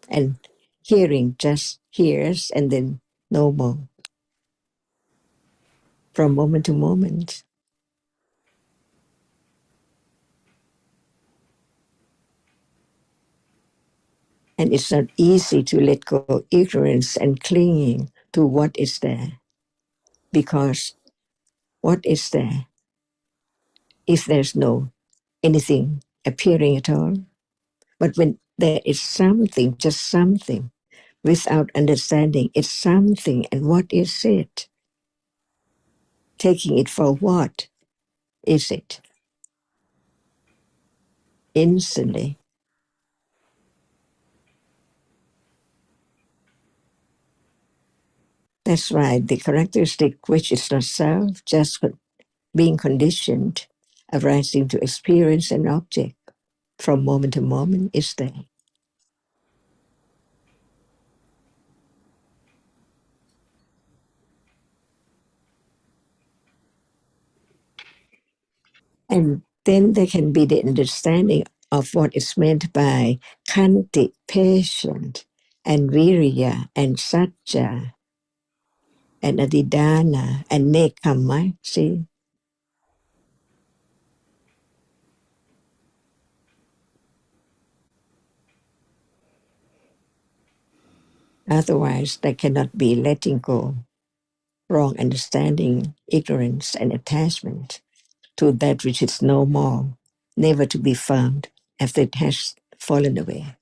And hearing just hears and then no more. From moment to moment. And it's not easy to let go of ignorance and clinging to what is there. Because what is there if there's no anything appearing at all? But when there is something, just something, without understanding, it's something, and what is it? Taking it for what is it? Instantly. That's right. The characteristic which is not self, just being conditioned, arising to experience an object from moment to moment is there. And then there can be the understanding of what is meant by khanti, patient, and virya, and satya, and adidana, and nekama. See? Otherwise, there cannot be letting go, wrong understanding, ignorance, and attachment to that which is no more, never to be found after it has fallen away.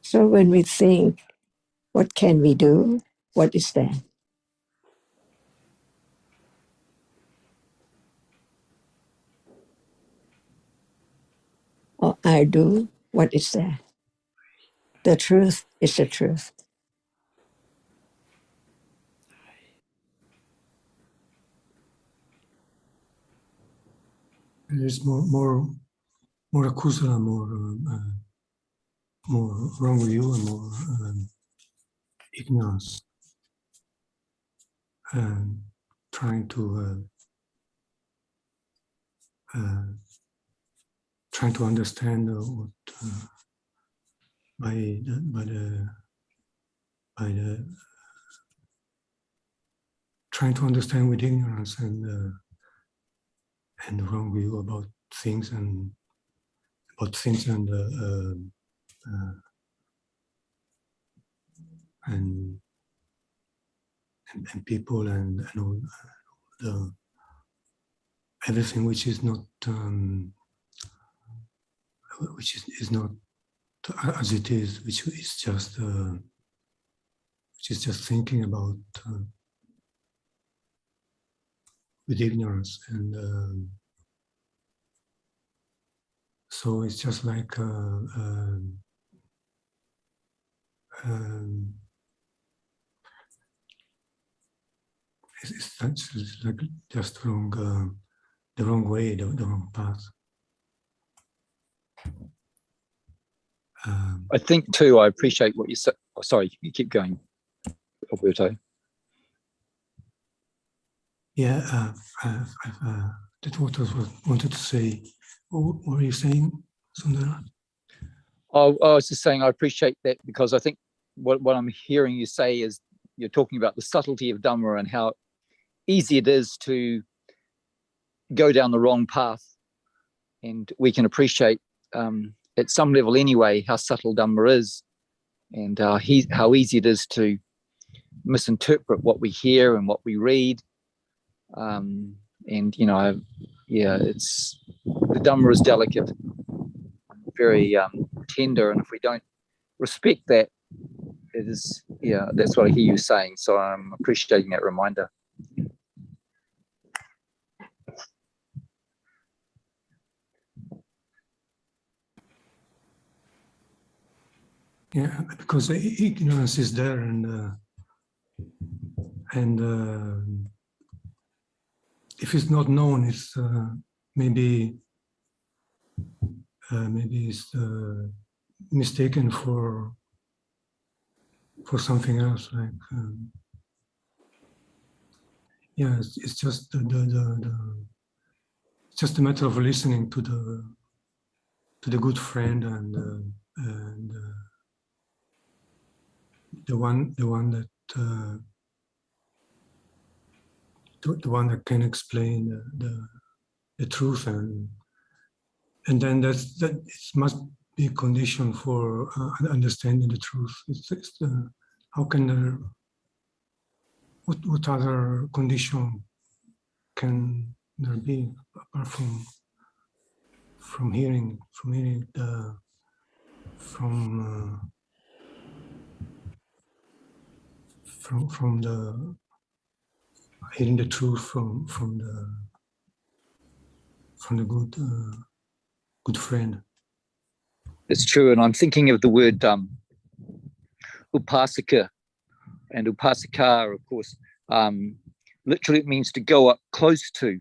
So when we think, what can we do? What is that? Or I do, what is that? The truth is the truth. There's more akusala, more wrong view, and more ignorance, trying to understand what by the trying to understand with ignorance and the wrong view about things and and people and all the everything which is not as it is, which is just thinking about with ignorance, and so it's just like it's like just wrong, the wrong way, the wrong path. I think too, I appreciate what you said. Oh, sorry, you keep going, Alberto. Yeah, that's what I wanted to say. What were you saying, Sundara? Oh, I was just saying I appreciate that, because I think what I'm hearing you say is you're talking about the subtlety of Dhamma and how easy it is to go down the wrong path. And we can appreciate at some level anyway how subtle Dhamma is, and how easy it is to misinterpret what we hear and what we read. And it's the Dhamma is delicate, very tender, and if we don't respect that, it is, that's what I hear you saying. So I'm appreciating that reminder. Yeah, because ignorance is there, and if it's not known, it's maybe it's mistaken for something else. Like yeah, it's just it's just a matter of listening to the good friend and the one that the one that can explain the truth, and then that it must be a condition for understanding the truth. It's how can there, what other condition can there be apart from hearing the from the hearing the truth from the good friend. It's true, and I'm thinking of the word upasaka and upasaka, of course. Literally, it means to go up close to,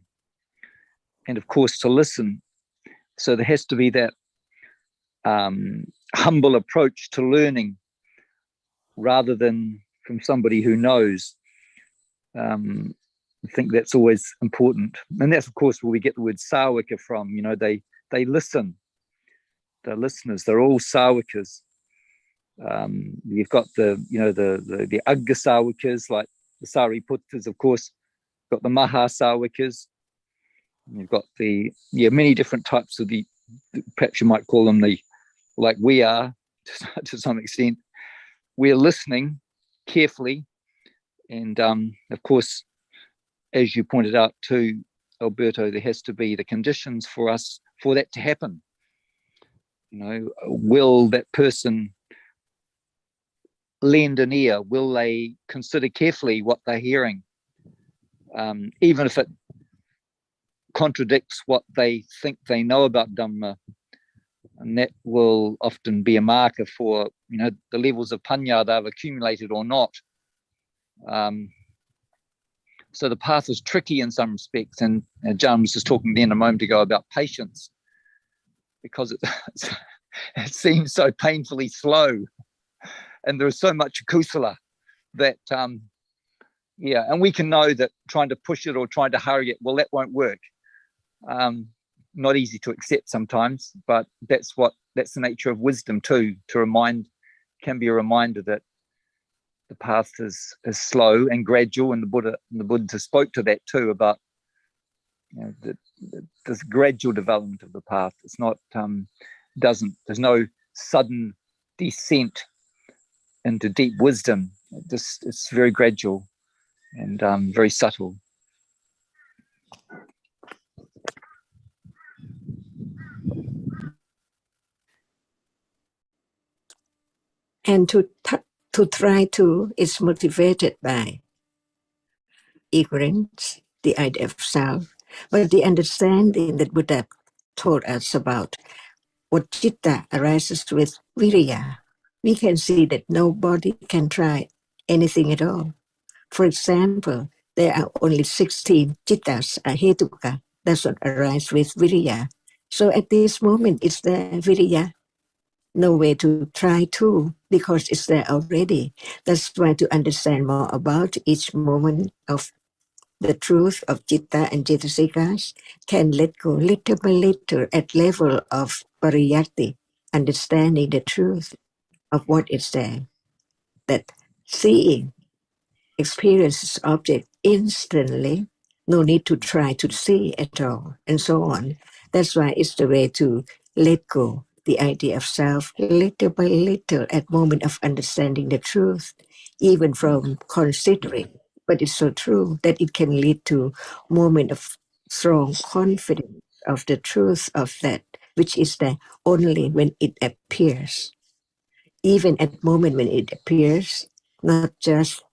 and of course to listen. So there has to be that humble approach to learning, rather than from somebody who knows. I think that's always important, and that's of course where we get the word sawaka from. You know, they listen. They're listeners. They're all sawakas. You've got the Agga sawakas, like the Sariputtas, of course. You've got the Maha sawakas. You've got the many different types of the, perhaps you might call them like we are to some extent. We're listening carefully, and of course, as you pointed out too, Alberto, there has to be the conditions for that to happen. You know, will that person lend an ear? Will they consider carefully what they're hearing, even if it contradicts what they think they know about Dhamma? And that will often be a marker for, you know, the levels of panya they've accumulated or not. So the path is tricky in some respects, and John was just talking then a moment ago about patience, because it seems so painfully slow, and there is so much kusala that and we can know that trying to push it or trying to hurry it, well, that won't work. Not easy to accept sometimes, but that's the nature of wisdom too. Can be a reminder that the path is slow and gradual, and the Buddha spoke to that too, about, you know, this gradual development of the path. It's not there's no sudden descent into deep wisdom. It's very gradual and very subtle. And to try to is motivated by ignorance, the idea of self, but the understanding that Buddha told us about what citta arises with viriya. We can see that nobody can try anything at all. For example, there are only 16 cittas, ahetuka, doesn't arise with viriya. So at this moment, it's there viriya. No way to try to, because it's there already. That's why to understand more about each moment of the truth of citta and citasikas can let go little by little at level of pariyatti, understanding the truth of what is there. That seeing experiences object instantly, no need to try to see at all, and so on. That's why it's the way to let go the idea of self little by little at moment of understanding the truth, even from considering. But it's so true that it can lead to moment of strong confidence of the truth of that, which is there only when it appears. Even at moment when it appears, not just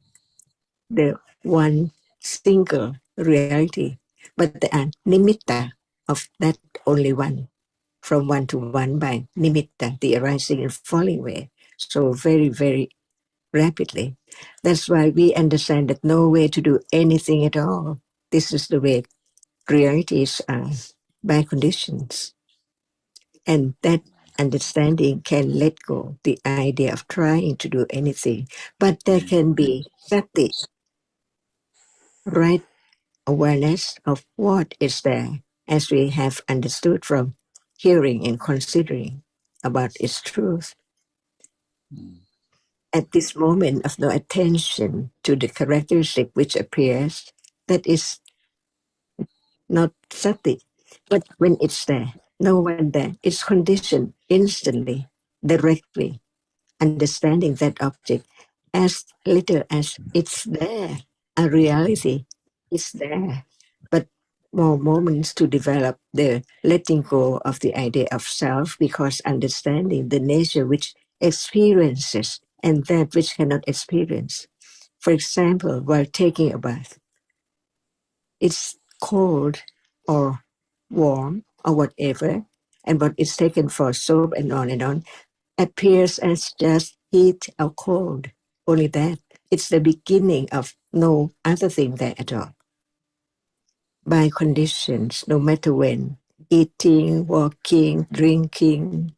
the one single reality, but there are nimitta of that only one, from one to one by nimitta, the arising and falling way. so very, very rapidly. That's why we understand that no way to do anything at all. This is the way realities are, by conditions. And that understanding can let go the idea of trying to do anything. But there can be sati, right awareness of what is there, as we have understood from hearing and considering about its truth. At this moment of no attention to the characteristic which appears, that is not sati. But when it's there, no one there, it's conditioned instantly, directly, understanding that object as little as it's there, a reality is there. But more moments to develop the letting go of the idea of self, because understanding the nature which experiences and that which cannot experience. For example, while taking a bath, it's cold or warm or whatever, and what is taken for soap and on, appears as just heat or cold. Only that. It's the beginning of no other thing there at all. By conditions, no matter when, eating, walking, drinking,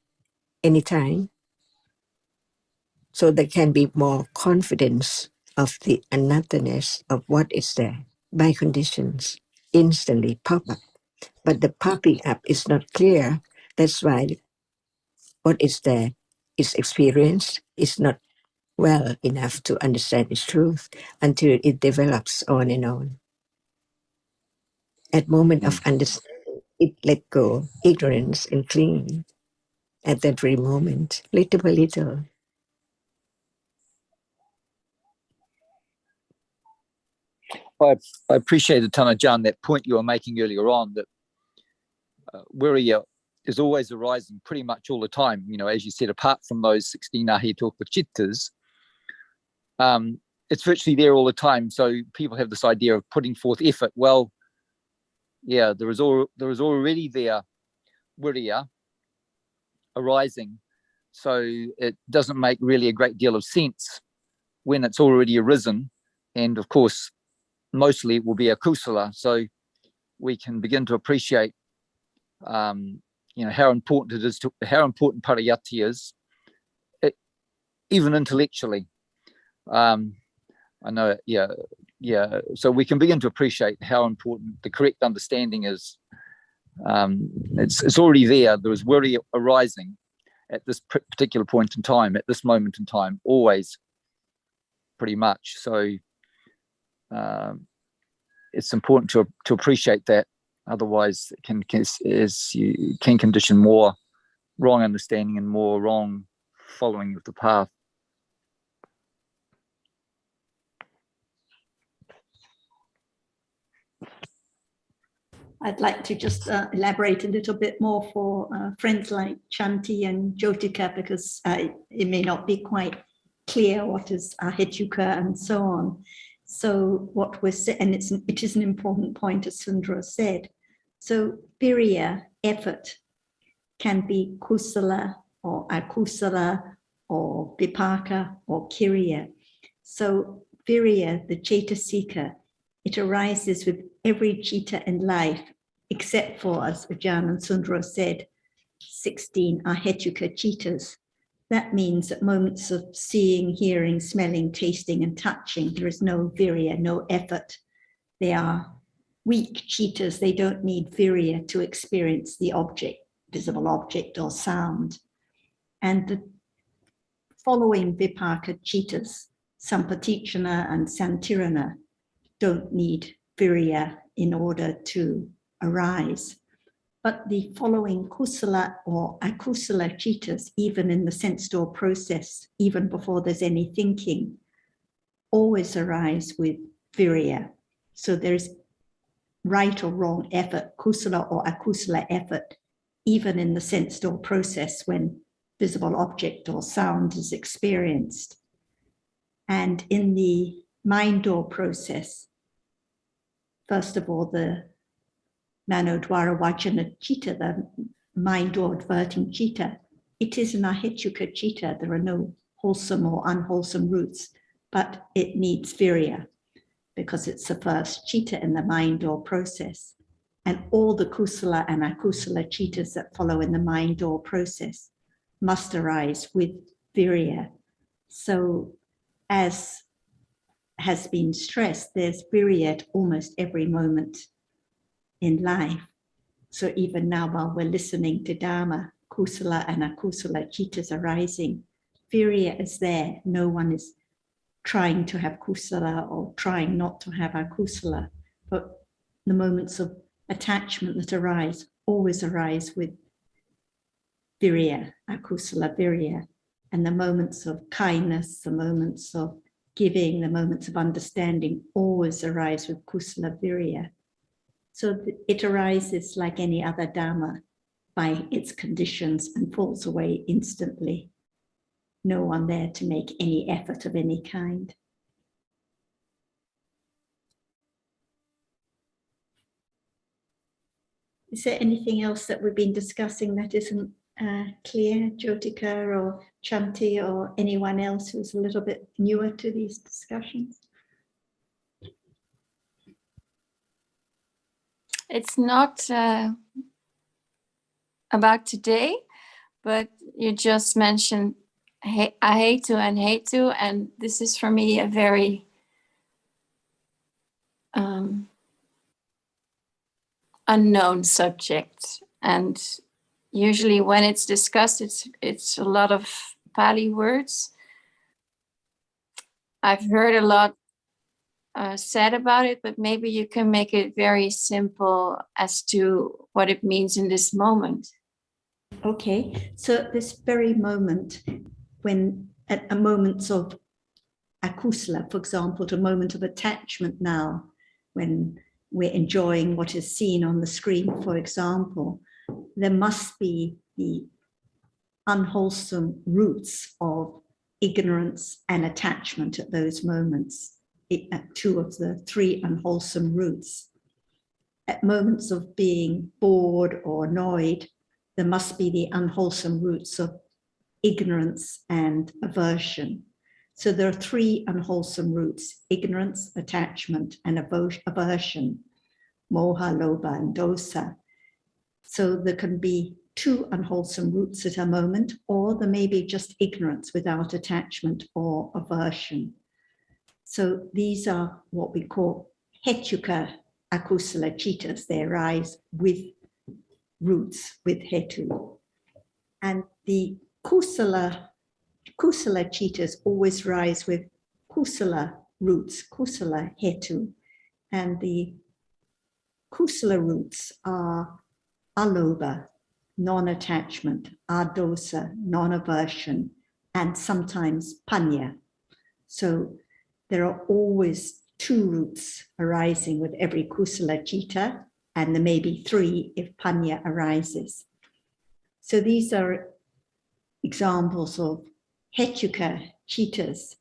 anytime. So there can be more confidence of the anotherness of what is there. By conditions, instantly pop up. But the popping up is not clear. That's why what is there is experienced, is not well enough to understand its truth until it develops on and on. At moment of understanding, it let go ignorance and clinging. At that very moment, little by little. I appreciated, Tana Jan, that point you were making earlier on, that Wiriya is always arising pretty much all the time. You know, as you said, apart from those 16 Ahituka Chittas, it's virtually there all the time. So people have this idea of putting forth effort. Well, yeah, there is already there Wiriya arising. So it doesn't make really a great deal of sense when it's already arisen. And of course, mostly it will be a kusala. So we can begin to appreciate, how important it is, how important parayati is, even intellectually. I know, yeah. So we can begin to appreciate how important the correct understanding is. It's already there. There is worry arising at this particular point in time, at this moment in time, always, pretty much. So it's important to appreciate that. Otherwise, you can condition more wrong understanding and more wrong following of the path. I'd like to just elaborate a little bit more for friends like Chanti and Jyotika, because it may not be quite clear what is Ahituka and so on. So what we're saying, and it is an important point, as Sundra said. So virya, effort, can be kusala or akusala or vipaka or kiriya. So virya, the cetasika, it arises with every citta in life, except for, as Ajahn and Sundra said, 16 Ahetuka cittas. That means at moments of seeing, hearing, smelling, tasting, and touching, there is no virya, no effort. They are weak cittas. They don't need virya to experience the object, visible object or sound. And the following vipaka cittas, sampatichana and santirana, don't need virya in order to arise. But the following kusala or akusala cittas, even in the sense door process, even before there's any thinking, always arise with virya. So there's right or wrong effort, kusala or akusala effort, even in the sense door process when visible object or sound is experienced. And in the mind door process, first of all, the Manodwara Vajana Chitta, the mind door adverting citta, it is an Ahituka citta. There are no wholesome or unwholesome roots, but it needs virya because it's the first chitta in the mind or process. And all the kusala and akusala chittas that follow in the mind or process must arise with virya. So as has been stressed, there's virya at almost every moment in life. So even now while we're listening to Dhamma, kusala and akusala chittas arising, virya is there. No one is trying to have kusala or trying not to have akusala, but the moments of attachment that arise always arise with virya, akusala virya, and the moments of kindness, the moments of giving, the moments of understanding always arise with kusala virya. So it arises like any other Dhamma by its conditions and falls away instantly. No one there to make any effort of any kind. Is there anything else that we've been discussing that isn't clear, Jyotika or Chanti or anyone else who's a little bit newer to these discussions? It's not about today, but you just mentioned ahetu and hetu, and this is for me a very unknown subject. And usually when it's discussed, it's a lot of Pali words. I've heard a lot said about it, but maybe you can make it very simple as to what it means in this moment. Okay, so this very moment, when at a moment of akusala, for example, to a moment of attachment now, when we're enjoying what is seen on the screen, for example, there must be the unwholesome roots of ignorance and attachment at those moments, two of the three unwholesome roots. At moments of being bored or annoyed, there must be the unwholesome roots of ignorance and aversion. So there are three unwholesome roots: ignorance, attachment, and aversion, moha, lobha, and dosa. So there can be two unwholesome roots at a moment, or there may be just ignorance without attachment or aversion. So these are what we call hetuka akusala chittas. They arise with roots, with hetu. And the kusala chittas always rise with kusala roots, kusala hetu. And the kusala roots are alobha, non-attachment, adosa, non-aversion, and sometimes panya. So there are always two roots arising with every kusala citta, and there may be three if panya arises. So these are examples of hetuka chittas.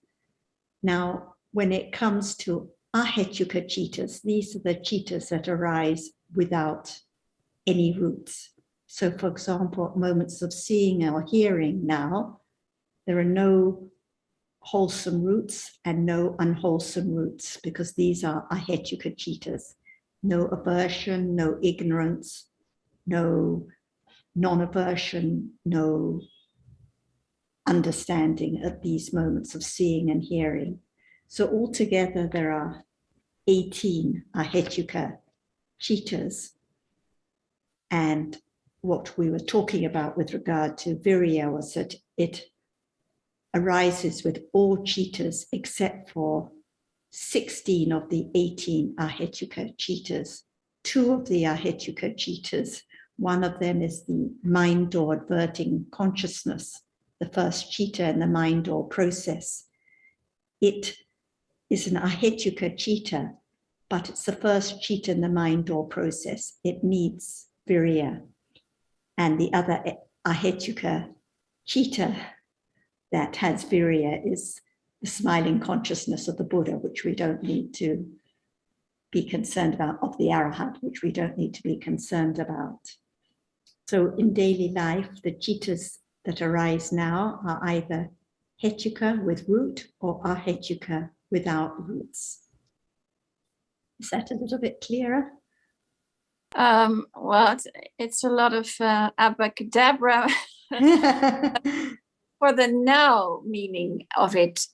Now, when it comes to ahetuka chittas, these are the chittas that arise without any roots. So, for example, moments of seeing or hearing now, there are no wholesome roots and no unwholesome roots, because these are ahetuka chittas. No aversion, no ignorance, no non-aversion, no understanding at these moments of seeing and hearing. So altogether there are 18 ahetuka chittas. And what we were talking about with regard to virya was that it arises with all chittas except for 16 of the 18 ahetuka chittas. Two of the ahetuka chittas, one of them is the mind door adverting consciousness, the first chitta in the mind door process. It is an ahetuka chitta, but it's the first chitta in the mind door process. It needs virya. And the other ahetuka chitta that has virya is the smiling consciousness of the Buddha, which we don't need to be concerned about, of the Arahant, which we don't need to be concerned about. So in daily life, the chittas that arise now are either hetuka with root or ahetuka without roots. Is that a little bit clearer? Well, it's a lot of abracadabra for the now meaning of it.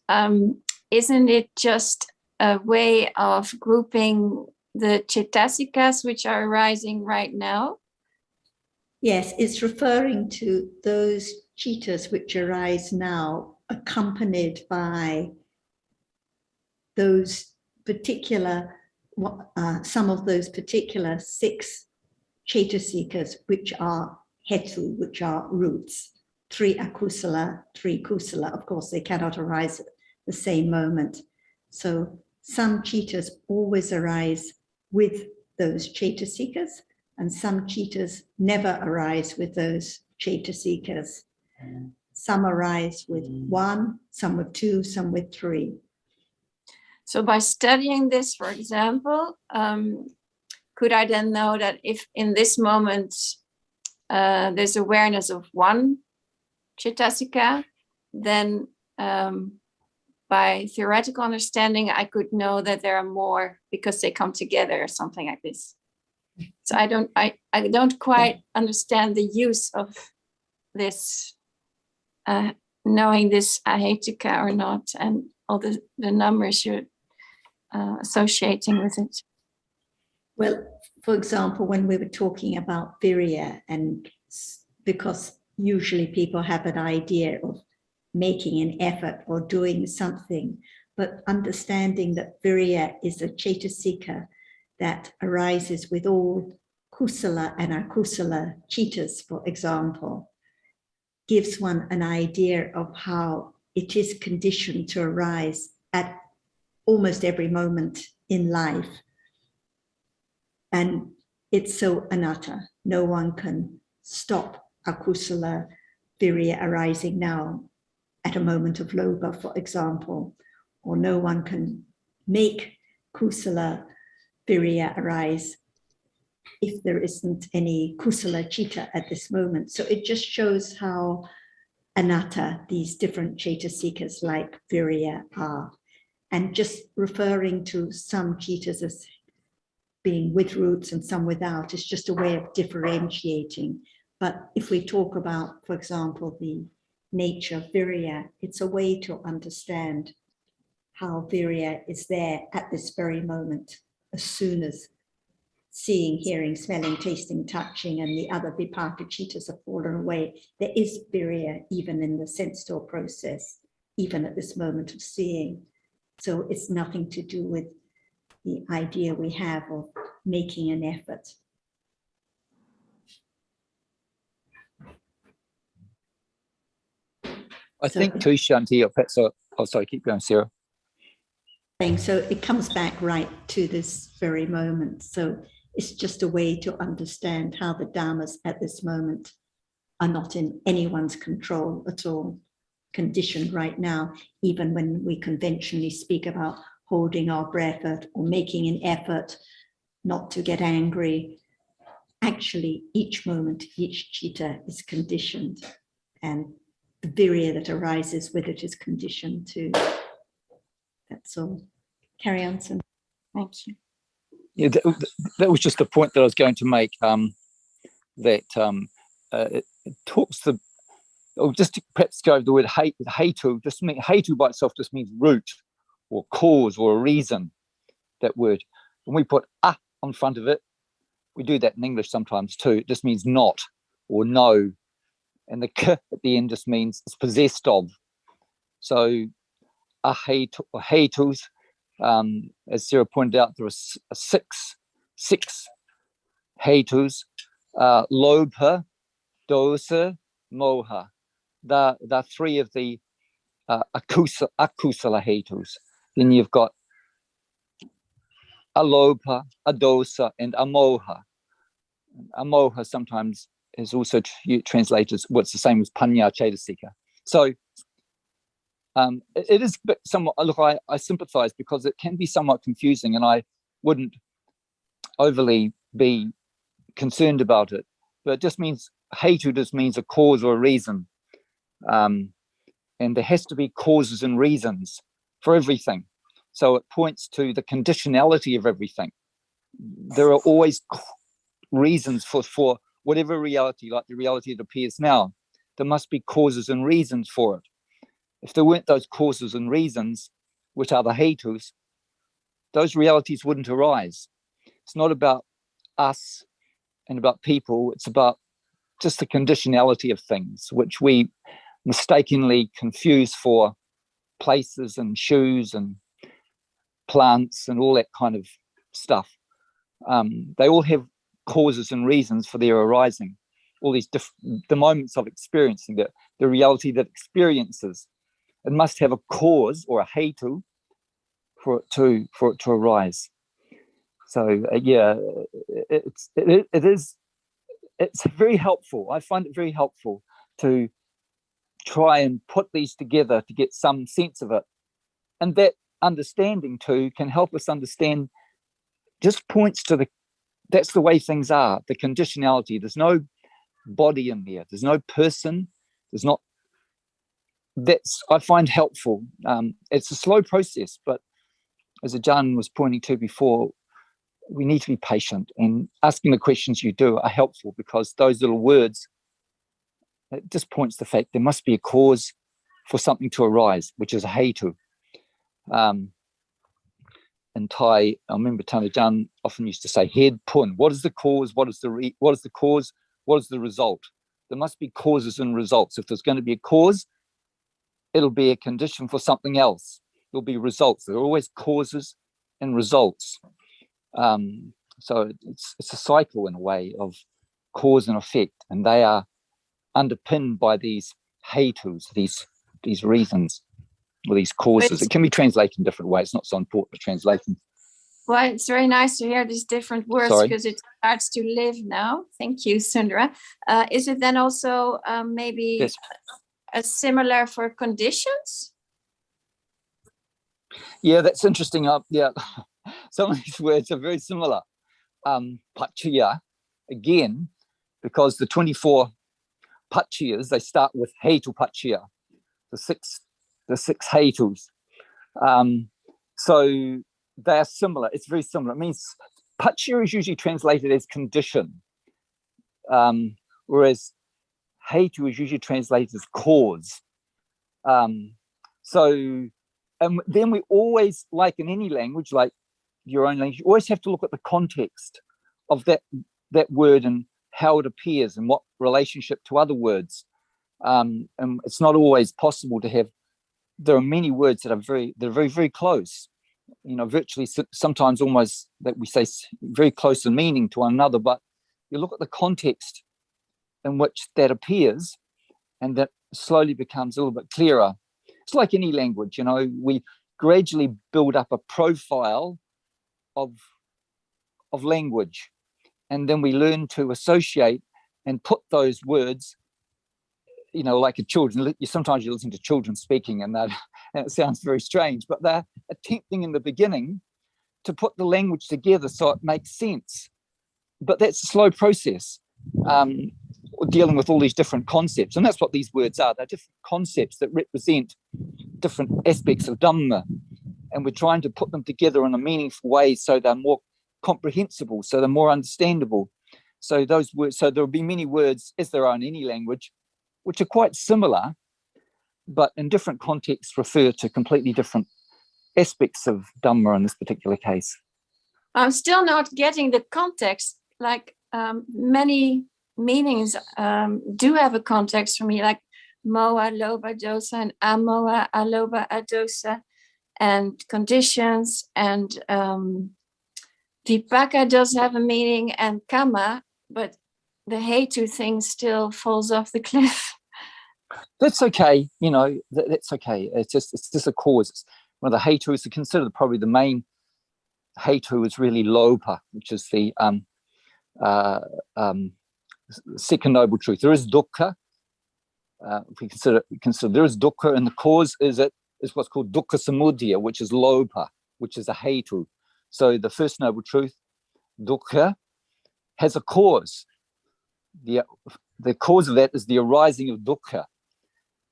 Isn't it just a way of grouping the cetasikas which are arising right now? Yes, it's referring to those citas which arise now, accompanied by those particular, some of those particular 6 cetasikas, which are hetu, which are roots. 3 akusala, 3 kusala. Of course, they cannot arise at the same moment. So some citas always arise with those cetasikas, and some citas never arise with those cetasikas. Some arise with 1, some with 2, some with 3. So by studying this, for example, could I then know that if in this moment there's awareness of 1 cetasika, then by theoretical understanding, I could know that there are more because they come together or something like this. So I don't quite understand the use of this, knowing this ahetuka or not, and all the numbers you're associating with it. Well, for example, when we were talking about virya, and because usually people have an idea of making an effort or doing something, but understanding that virya is a cetasika that arises with all kusala and akusala citas, for example, gives one an idea of how it is conditioned to arise at almost every moment in life. And it's so anatta. No one can stop akusala virya arising now at a moment of lobha, for example, or no one can make kusala virya arise if there isn't any kusala citta at this moment. So it just shows how anatta these different cetasikas like virya are. And just referring to some citas as being with roots and some without is just a way of differentiating. But if we talk about, for example, the nature of virya, it's a way to understand how virya is there at this very moment, as soon as seeing, hearing, smelling, tasting, touching, and the other vipaka citas have fallen away. There is virya even in the sense store process, even at this moment of seeing. So it's nothing to do with the idea we have of making an effort. I think too, Shanti, oh, sorry, keep going, Sarah. So it comes back right to this very moment. So it's just a way to understand how the dhammas at this moment are not in anyone's control at all, conditioned right now, even when we conventionally speak about holding our breath or making an effort not to get angry. Actually, each moment, each citta is conditioned, and the virya that arises with it is conditioned too. That's all. Carry on, Sam. Thank you. Yeah, that was just the point that I was going to make. It talks the. Or just to perhaps go over the word hetu. Just mean hetu by itself just means root, or cause, or a reason. That word. When we put a on front of it, we do that in English sometimes too. It just means not or no, and the k at the end just means it's possessed of. So ahetu or hetus. As Sarah pointed out, there are six hetus, lobha, dosa, moha. The 3 of the akusala hetus. Then you've got alobha, adosa, and amoha. Amoha sometimes is also translated as what's the same as panya cetasika. So it is somewhat, look, I sympathize because it can be somewhat confusing, and I wouldn't overly be concerned about it, but it just means hetu just means a cause or a reason. and there has to be causes and reasons for everything. So it points to the conditionality of everything. There are always reasons for whatever reality, like the reality that appears now. There must be causes and reasons for it. If there weren't those causes and reasons, which are the hetus, those realities wouldn't arise. It's not about us and about people. It's about just the conditionality of things, which we mistakenly confuse for places and shoes and plants and all that kind of stuff. They all have causes and reasons for their arising. All these the moments of experiencing the reality that experiences, it must have a cause or a hetu for it to arise. So yeah, it's very helpful. I find it very helpful to try and put these together to get some sense of it, and that understanding too can help us understand. Just points to that's the way things are. The conditionality. There's no body in there. There's no person. There's not. That's I find helpful. It's a slow process, but as Ajahn was pointing to before, we need to be patient, and asking the questions you do are helpful, because those little words, it just points to the fact there must be a cause for something to arise, which is a hetu. In Thai, I remember Ajahn often used to say, head pun. What is the cause? What is the cause? What is the result? There must be causes and results. If there's going to be a cause, it'll be a condition for something else. There'll be results. There are always causes and results. So it's a cycle in a way of cause and effect, and they are underpinned by these hetus, these reasons, or these causes. It can be translated in different ways. It's not so important, but translation. Well, it's very nice to hear these different words, because it starts to live now. Thank you, Sundara. Is it then also maybe Yes. a similar for conditions? Yeah, that's interesting. Yeah, some of these words are very similar. Pachya, again, because the 24 pachyas, they start with hetu pachya, the six hetus. So they are similar. It's very similar. It means pachya is usually translated as condition, whereas hetu is usually translated as cause. And then we always, like in any language, like your own language, you always have to look at the context of that word and how it appears and what relationship to other words. And it's not always possible to have. There are many words that are very, very close. You know, virtually sometimes almost that we say very close in meaning to one another. But you look at the context in which that appears, and that slowly becomes a little bit clearer. It's like any language, you know, we gradually build up a profile of language, and then we learn to associate and put those words, you know, like sometimes you listen to children speaking, and it sounds very strange, but they're attempting in the beginning to put the language together so it makes sense. But that's a slow process, dealing with all these different concepts. And that's what these words are. They're different concepts that represent different aspects of Dhamma. And we're trying to put them together in a meaningful way so they're more comprehensible, so they're more understandable. So those words, so there'll be many words, as there are in any language, which are quite similar, but in different contexts refer to completely different aspects of Dhamma in this particular case. I'm still not getting the context. Like many meanings do have a context for me, like moa, loba, dosa, and amoa, aloba, adosa, and conditions, and vipaka does have a meaning, and kama, but the hetu thing still falls off the cliff. That's okay, you know, that's okay. It's just a cause. It's one of the hetu is considered probably the main hetu is really lopa, which is the second noble truth. There is dukkha. If we consider there is dukkha, and the cause is what's called dukkha samudaya, which is lopa, which is a hetu. So the first noble truth, dukkha, has a cause. The cause of that is the arising of dukkha.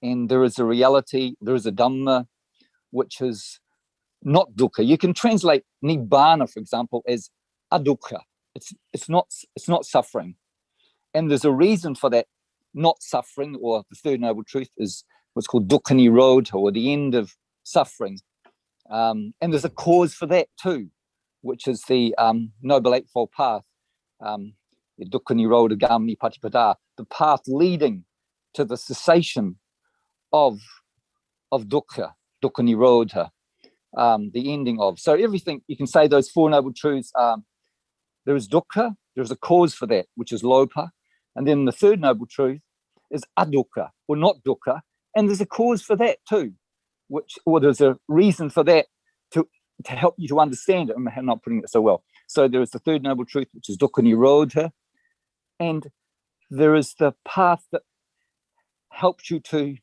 and there is a reality, there is a Dhamma, which is not dukkha. You can translate nibbana, for example, as adukkha. It's not suffering. And there's a reason for that not suffering, or the third noble truth is what's called dukkha nirodha, or the end of suffering. And there's a cause for that too, which is the Noble Eightfold Path, the dukkha nirodha gamini patipada, the path leading to the cessation of dukkha nirodha, the ending of. So everything, you can say those four noble truths, there is dukkha, there's a cause for that, which is lopa. And then the third noble truth is adukkha, or not dukkha, and there's a cause for that too, or there's a reason for that to help you to understand it. I'm not putting it so well. So there is the third noble truth, which is dukkha nirodha, and there is the path that helps you to,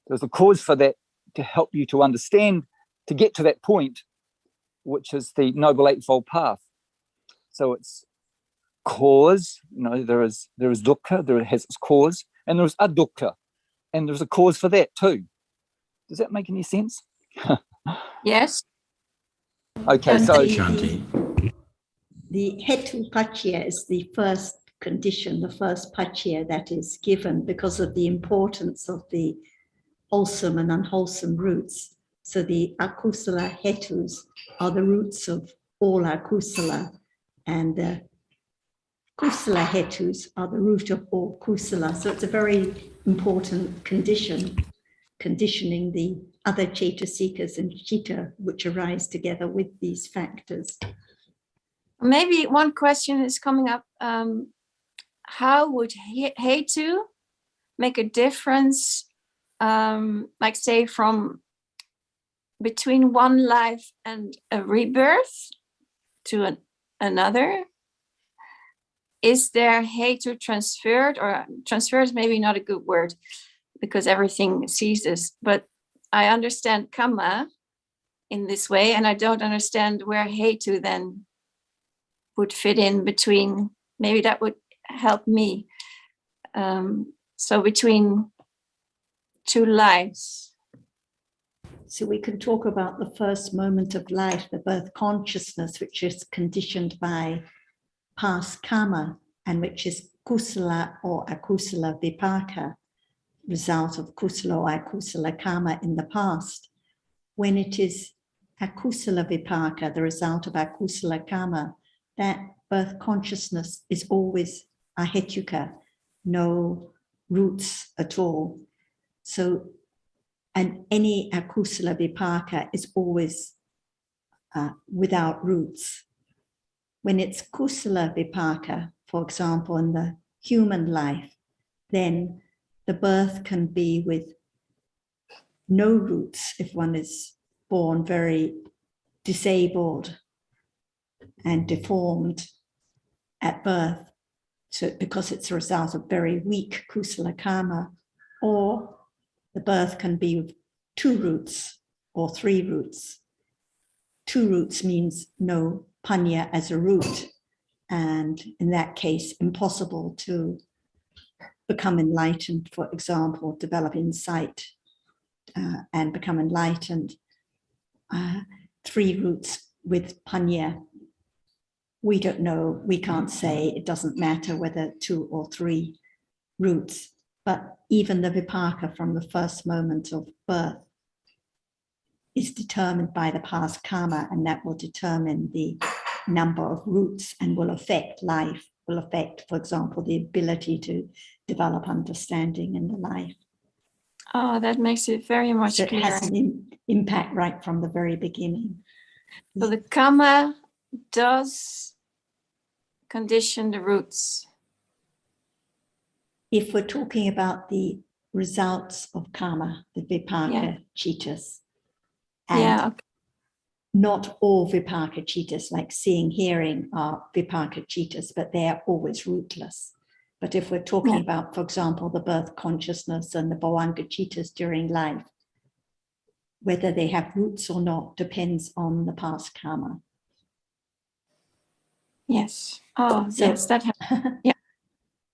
there's a cause for that to help you to understand, to get to that point, which is the Noble Eightfold Path. So it's cause, there is dukkha, there has its cause, and there's adukkha, and there's a cause for that too. Does that make any sense? Yes. Okay, And so the hetu paccaya is the first condition, the first paccaya that is given because of the importance of the wholesome and unwholesome roots. So the akusala hetus are the roots of all akusala, and the kusala hetus are the root of all kusala. So it's a very important conditioning the other cetasikas and citta which arise together with these factors. Maybe one question is coming up. How would hetu make a difference, like say from between one life and a rebirth to another? Is there hetu transferred, or transferred is maybe not a good word because everything ceases, but I understand kamma in this way, and I don't understand where hetu then would fit in between. Maybe that would help me. So between two lives. So we can talk about the first moment of life, the birth consciousness, which is conditioned by past karma, and which is kusala or akusala vipaka, result of kusala or akusala karma in the past. When it is akusala vipaka, the result of akusala karma, that birth consciousness is always ahetuka, no roots at all. So, and any akusala vipaka is always without roots. When it's kusala vipaka, for example, in the human life, then the birth can be with no roots if one is born very disabled and deformed at birth, so because it's a result of very weak kusala karma, or the birth can be with 2 roots or 3 roots. 2 roots means no panya as a root, and in that case, impossible to become enlightened, for example, develop insight and become enlightened. 3 roots with panya, we don't know, we can't say, it doesn't matter whether 2 or 3 roots, but even the vipaka from the first moment of birth is determined by the past karma, and that will determine the number of roots and will affect life, will affect, for example, the ability to develop understanding in the life. Oh, that makes it very much So it clearer. has an impact right from the very beginning. So the karma does condition the roots. If we're talking about the results of karma, the vipaka chittas, and not all vipaka chittas, like seeing, hearing, are vipaka chittas, but they are always rootless. But if we're talking about, for example, the birth consciousness and the bhavanga chittas during life, whether they have roots or not depends on the past karma. Yes. Oh, So, yes, that happens. Yeah.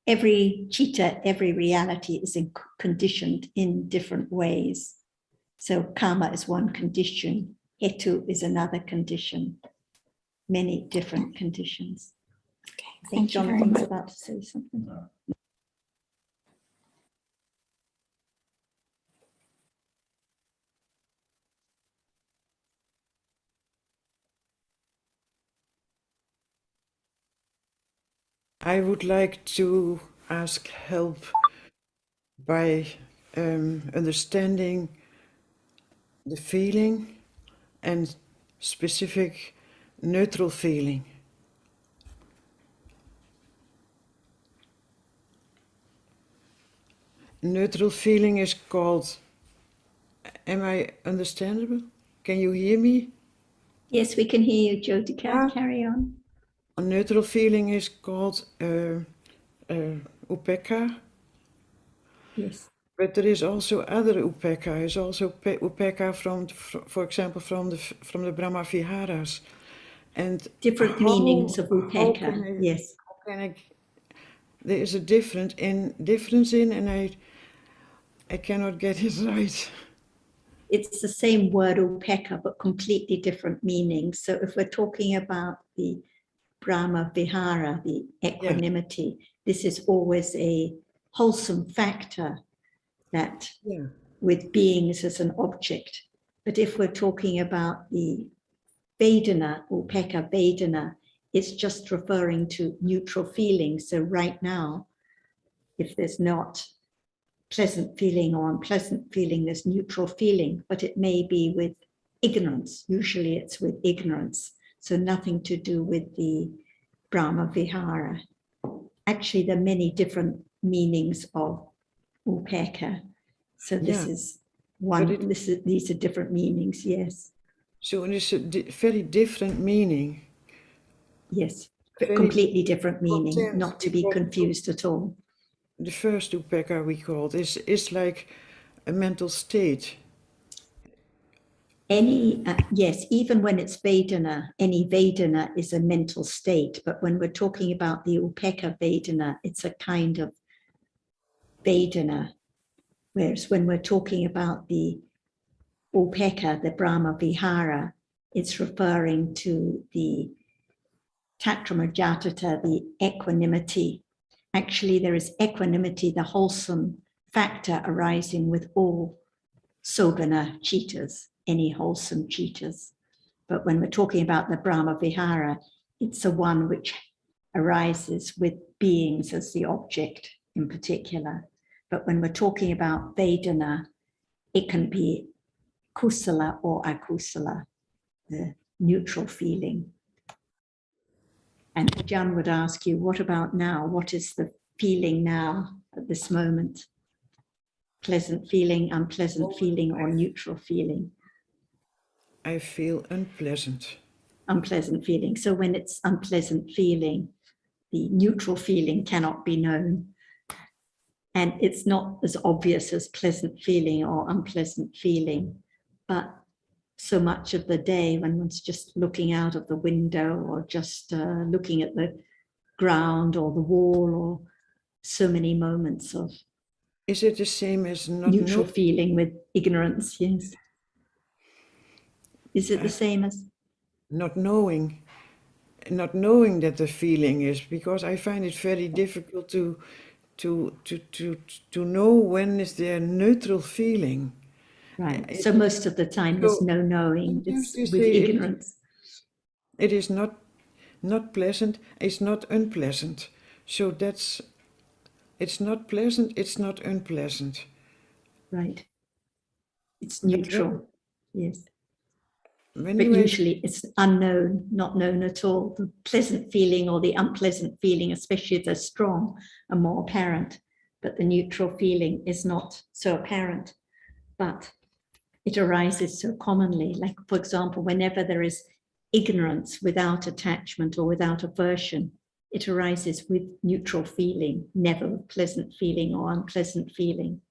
every chitta, every reality is conditioned in different ways. So karma is one condition, hetu is another condition, many different conditions. I think thank you very Jonathan's much. about to say something. I would like to ask help by understanding the feeling and specific neutral feeling. Neutral feeling is called, am I understandable? Can you hear me? Yes, we can hear you, Jyotika. Ah. Carry on. A neutral feeling is called upekkha. Yes. But there is also other upekkha. There is also upekkha from, for example, from the Brahma Viharas. And Different meanings of upekkha. Yes. There is a difference in, and I cannot get it right. It's the same word upekkha, but completely different meanings. So if we're talking about the Brahma Vihara, the equanimity, this is always a wholesome factor that with beings as an object. But if we're talking about the Vedana, upekkha Vedana, it's just referring to neutral feelings. So right now, if there's not pleasant feeling or unpleasant feeling, there's neutral feeling, but it may be with ignorance. Usually it's with ignorance. So nothing to do with the Brahma Vihara. Actually, there are many different meanings of upekkha. So this is one, these are different meanings, yes. So it's a very different meaning. Yes, completely different meaning, not to be confused at all. The first upekkha we called is like a mental state. Yes, even when it's Vedana, any Vedana is a mental state. But when we're talking about the upekkha Vedana, it's a kind of Vedana. Whereas when we're talking about the upekkha, the Brahma Vihara, it's referring to the Tattramajatata, the equanimity. Actually, there is equanimity, the wholesome factor arising with all Sogana chittas, any wholesome chittas. But when we're talking about the Brahma Vihara, it's the one which arises with beings as the object in particular. But when we're talking about Vedana, it can be kusala or akusala, the neutral feeling. And Jan would ask you, what about now? What is the feeling now at this moment? Pleasant feeling, unpleasant feeling, or neutral feeling? I feel unpleasant. Unpleasant feeling. So when it's unpleasant feeling, the neutral feeling cannot be known. And it's not as obvious as pleasant feeling or unpleasant feeling. But so much of the day when one's just looking out of the window or just looking at the ground or the wall, or so many moments of is it the same as not neutral feeling with ignorance? Yes. Is it the same as not knowing that the feeling is, because I find it very difficult to know when is there neutral feeling. Right. So most of the time there's no knowing. It's with ignorance. It is not pleasant, it's not unpleasant. So it's not pleasant, it's not unpleasant. Right. It's neutral. Yes. But Anyway, usually it's unknown, not known at all. The pleasant feeling or the unpleasant feeling, especially if they're strong, are more apparent. But the neutral feeling is not so apparent. But it arises so commonly. Like, for example, whenever there is ignorance without attachment or without aversion, it arises with neutral feeling, never with pleasant feeling or unpleasant feeling.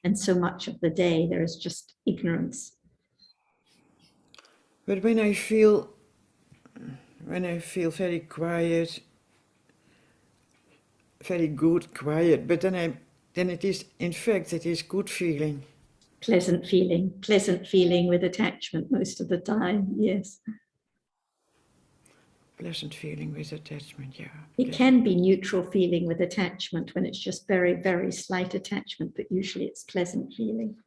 And so much of the day there is just ignorance. But when I feel very quiet, very good, quiet. But then it is, in fact, it is good feeling. Pleasant feeling with attachment most of the time, yes. Pleasant feeling with attachment, yeah. It can be neutral feeling with attachment when it's just very, very slight attachment, but usually it's pleasant feeling.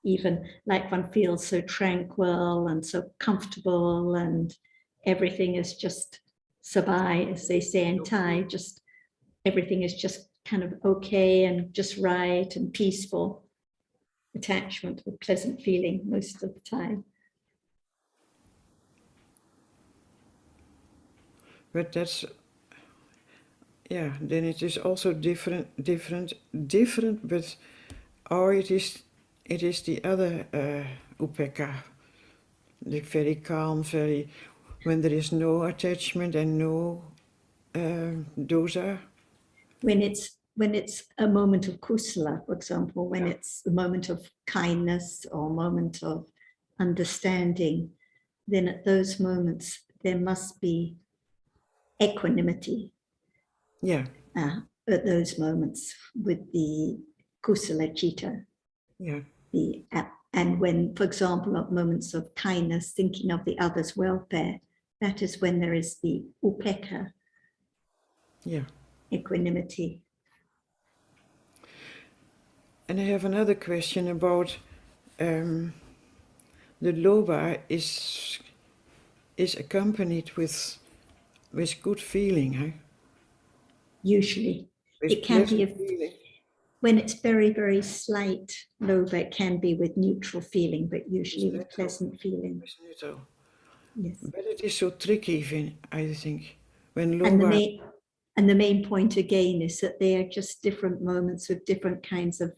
Even like one feels so tranquil and so comfortable and everything is just sabai, as they say in Thai, just everything is just kind of okay and just right and peaceful. Attachment with pleasant feeling most of the time. But that's, yeah, then it is also different, but or it is the other upekkha, the very calm, very, when there is no attachment and no dosa. When it's a moment of kusala, for example, when it's a moment of kindness or a moment of understanding, then at those moments there must be equanimity. Yeah. At those moments with the kusala citta. Yeah. And when, for example, at moments of kindness, thinking of the other's welfare, that is when there is the upekkha. Yeah. Equanimity. And I have another question about the lobha is accompanied with good feeling, huh? Usually. With it can be feeling. When it's very, very slight lobha, it can be with neutral feeling, but usually with pleasant feeling. It's neutral. Yes. But it is so tricky, I think. When lobha... And the main point again is that they are just different moments with different kinds of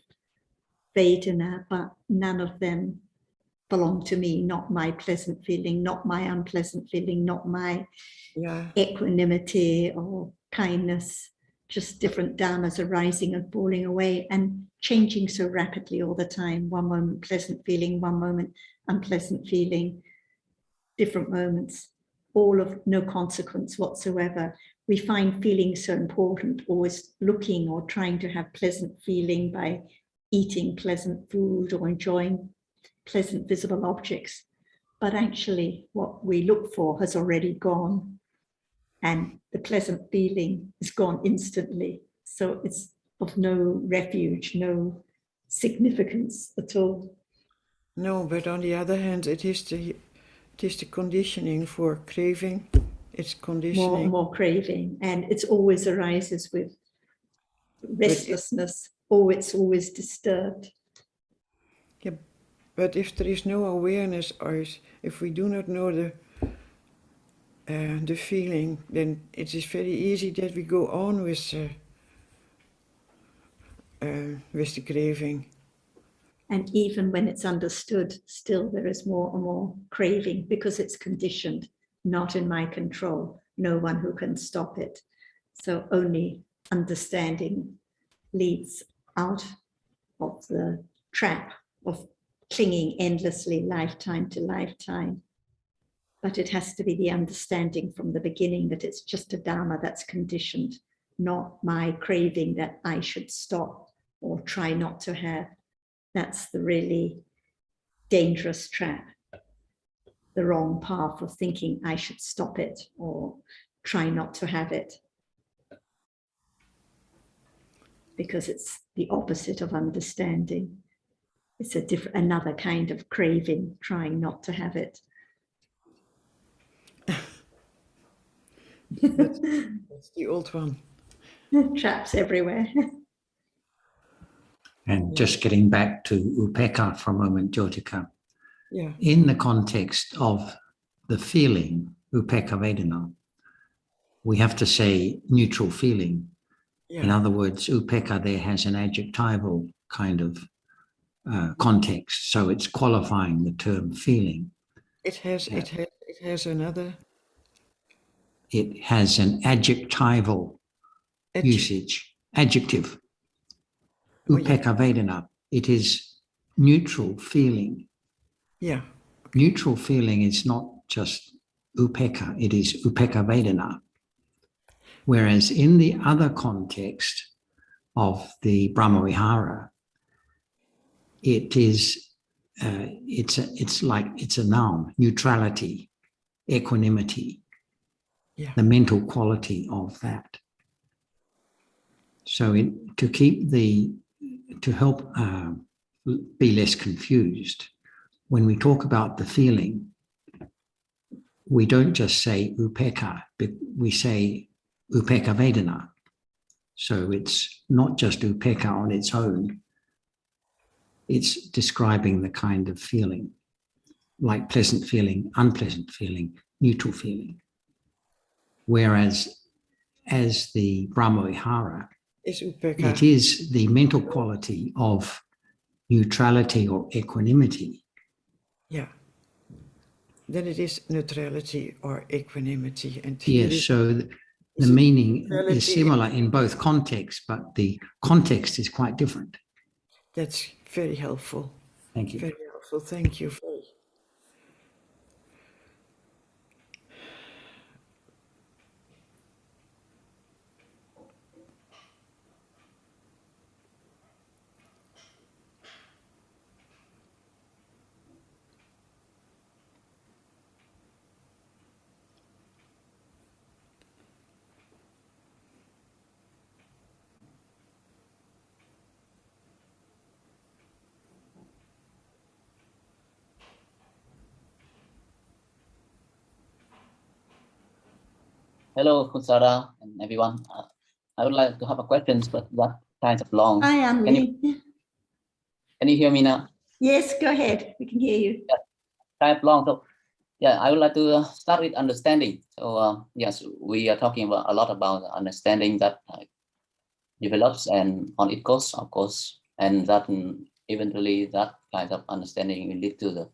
Vedana, but none of them belong to me, not my pleasant feeling, not my unpleasant feeling, not my equanimity or kindness, just different dharmas arising and falling away and changing so rapidly all the time. One moment pleasant feeling, one moment unpleasant feeling, different moments, all of no consequence whatsoever. We find feeling so important, always looking or trying to have pleasant feeling by eating pleasant food or enjoying pleasant visible objects. But actually what we look for has already gone and the pleasant feeling is gone instantly. So it's of no refuge, no significance at all. No, but on the other hand, it is the conditioning for craving. It's conditioning. More craving, and it always arises with restlessness, or it's always disturbed. Yeah, but if there is no awareness, or if we do not know the feeling, then it is very easy that we go on with the craving. And even when it's understood, still there is more and more craving because it's conditioned, not in my control, no one who can stop it. So only understanding leads out of the trap of clinging endlessly lifetime to lifetime. But it has to be the understanding from the beginning that it's just a dharma that's conditioned, not my craving that I should stop or try not to have. That's the really dangerous trap, the wrong path of thinking I should stop it or try not to have it. Because it's the opposite of understanding. It's another kind of craving, trying not to have it. That's the old one. Traps everywhere. And just getting back to upekkha for a moment, Jyotika. Yeah. In the context of the feeling, upekkha vedana, we have to say neutral feeling. Yeah. In other words, upekkha there has an adjectival kind of context, so it's qualifying the term feeling. It has another. It has an adjectival usage, adjective. Upekkha vedana, it is neutral feeling. Yeah. Neutral feeling is not just upekkha, it is upekkha vedana. Whereas in the other context of the Brahmavihara, it is it's a noun, neutrality, equanimity, the mental quality of that. So to help be less confused, when we talk about the feeling, we don't just say upekkha, but we say upekkha vedana. So it's not just upekkha on its own. It's describing the kind of feeling, like pleasant feeling, unpleasant feeling, neutral feeling. Whereas as the Brahmavihara, it is the mental quality of neutrality or equanimity. Yeah. Then it is neutrality or equanimity. And yes, so the meaning is similar in both contexts, but the context is quite different. That's very helpful. Thank you. Very helpful. Thank you. Hello, Kusara and everyone. I would like to have a question, but that kind of long. Hi, Anli. Can you hear me now? Yes, go ahead. We can hear you. Yeah, kind of long. So, yeah, I would like to start with understanding. So, yes, we are talking about a lot about understanding that develops and on it goes, of course, and that eventually that kind of understanding will lead to the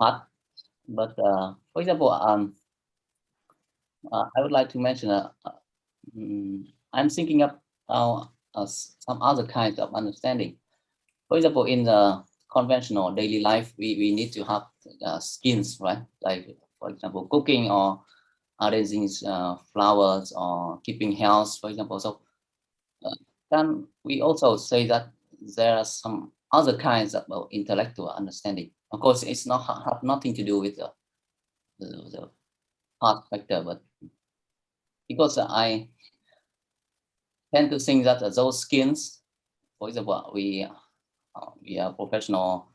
heart. But for example, I would like to mention I'm thinking of some other kinds of understanding. For example, in the conventional daily life, we need to have skills, right? Like, for example, cooking or arranging flowers or keeping health, for example. So then we also say that there are some other kinds of intellectual understanding. Of course, it's not have nothing to do with the heart factor, but because I tend to think that those skills, for example, we are professional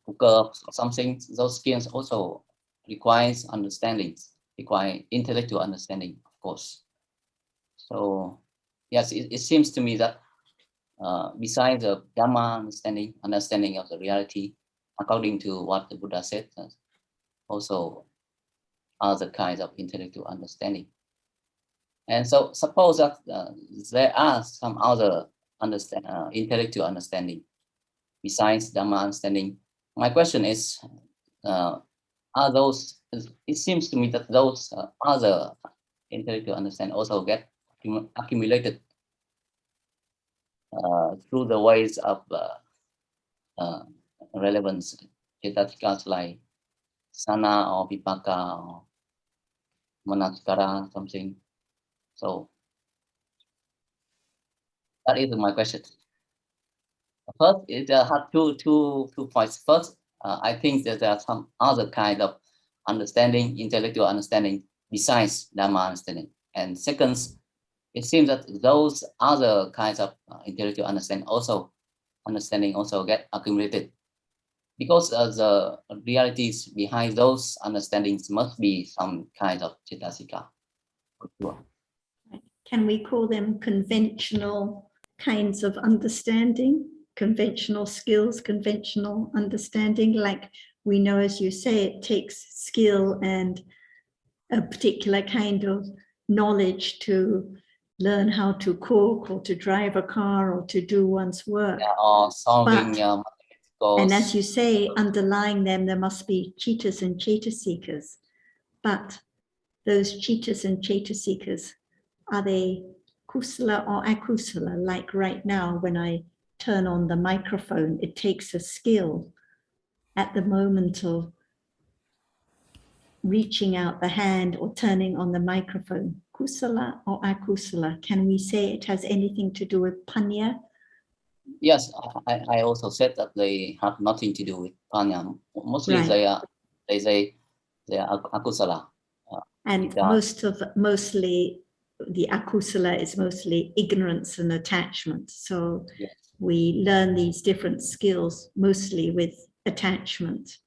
cookers or something, those skills also requires understanding, require intellectual understanding, of course. So yes, it seems to me that besides the Dhamma understanding of the reality, according to what the Buddha said, also other kinds of intellectual understanding. And so suppose that there are some other intellectual understanding besides Dhamma understanding. My question is, are those, it seems to me that those other intellectual understanding also get accumulated through the ways of relevance, cetasikas like sana or vipaka or manaskara, something. So that is my question. First, it has two points. First, I think that there are some other kind of understanding, intellectual understanding besides Dhamma understanding. And second, it seems that those other kinds of intellectual understanding also get accumulated, because the realities behind those understandings must be some kind of cetasika. Can we call them conventional kinds of understanding, conventional skills, conventional understanding? Like we know, as you say, it takes skill and a particular kind of knowledge to learn how to cook or to drive a car or to do one's work. Yeah, or solving and as you say, underlying them, there must be chittas and cetasikas. But those chittas and cetasikas, are they kusala or akusala? Like right now, when I turn on the microphone, it takes a skill at the moment of reaching out the hand or turning on the microphone, kusala or akusala, can we say it has anything to do with panya? Yes, I also said that they have nothing to do with panya. Mostly Right. they say they are akusala. And mostly the akusala is mostly ignorance and attachment. So yes, we learn these different skills mostly with attachment.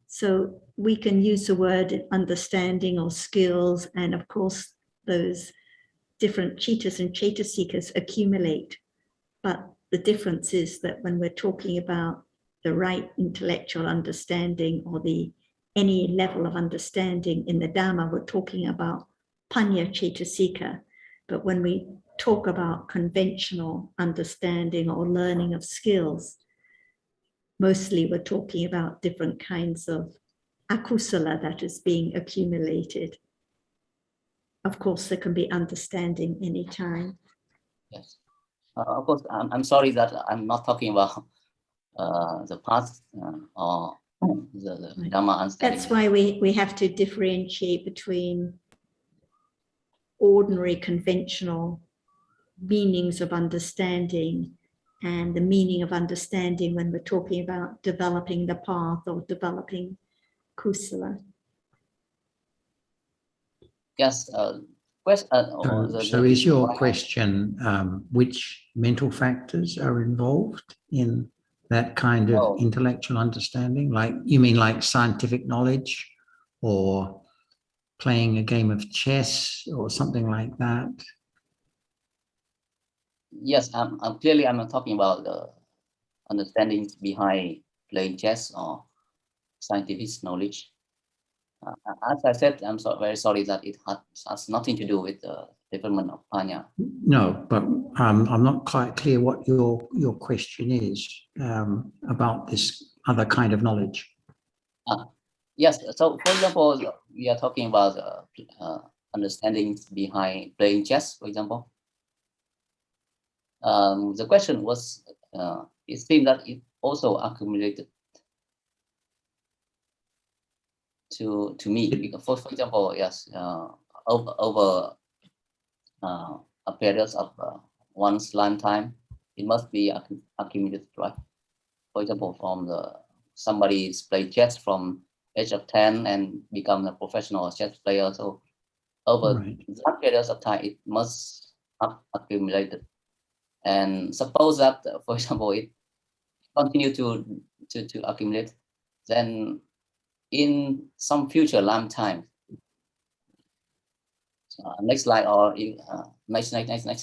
So we can use the word understanding or skills, and of course those different citas and cetasikas accumulate. But the difference is that when we're talking about the right intellectual understanding or any level of understanding in the Dhamma, we're talking about panya cetasika. But when we talk about conventional understanding or learning of skills, mostly we're talking about different kinds of akusala that is being accumulated. Of course, there can be understanding anytime. yes. Of course, I'm sorry that I'm not talking about the past or the Dhamma understanding. That's why we have to differentiate between ordinary conventional meanings of understanding and the meaning of understanding when we're talking about developing the path or developing kusala. Yes. So is your question which mental factors are involved in that kind of intellectual understanding? Like, you mean like scientific knowledge or playing a game of chess or something like that? Yes, I'm clearly I'm not talking about the understandings behind playing chess or scientific knowledge. As I said, I'm very sorry that it has nothing to do with the development of panya. No, but I'm not quite clear what your question is about this other kind of knowledge. Yes, so for example, we are talking about understandings behind playing chess, for example. The question was, it seemed that it also accumulated to me, because for example, yes, over a period of one's lifetime, it must be accumulated, right? For example, from somebody's played chess from age of 10 and become a professional chess player. So over that period of time, it must have accumulated. And suppose that, for example, it continue to accumulate, then in some future lifetime, next slide or next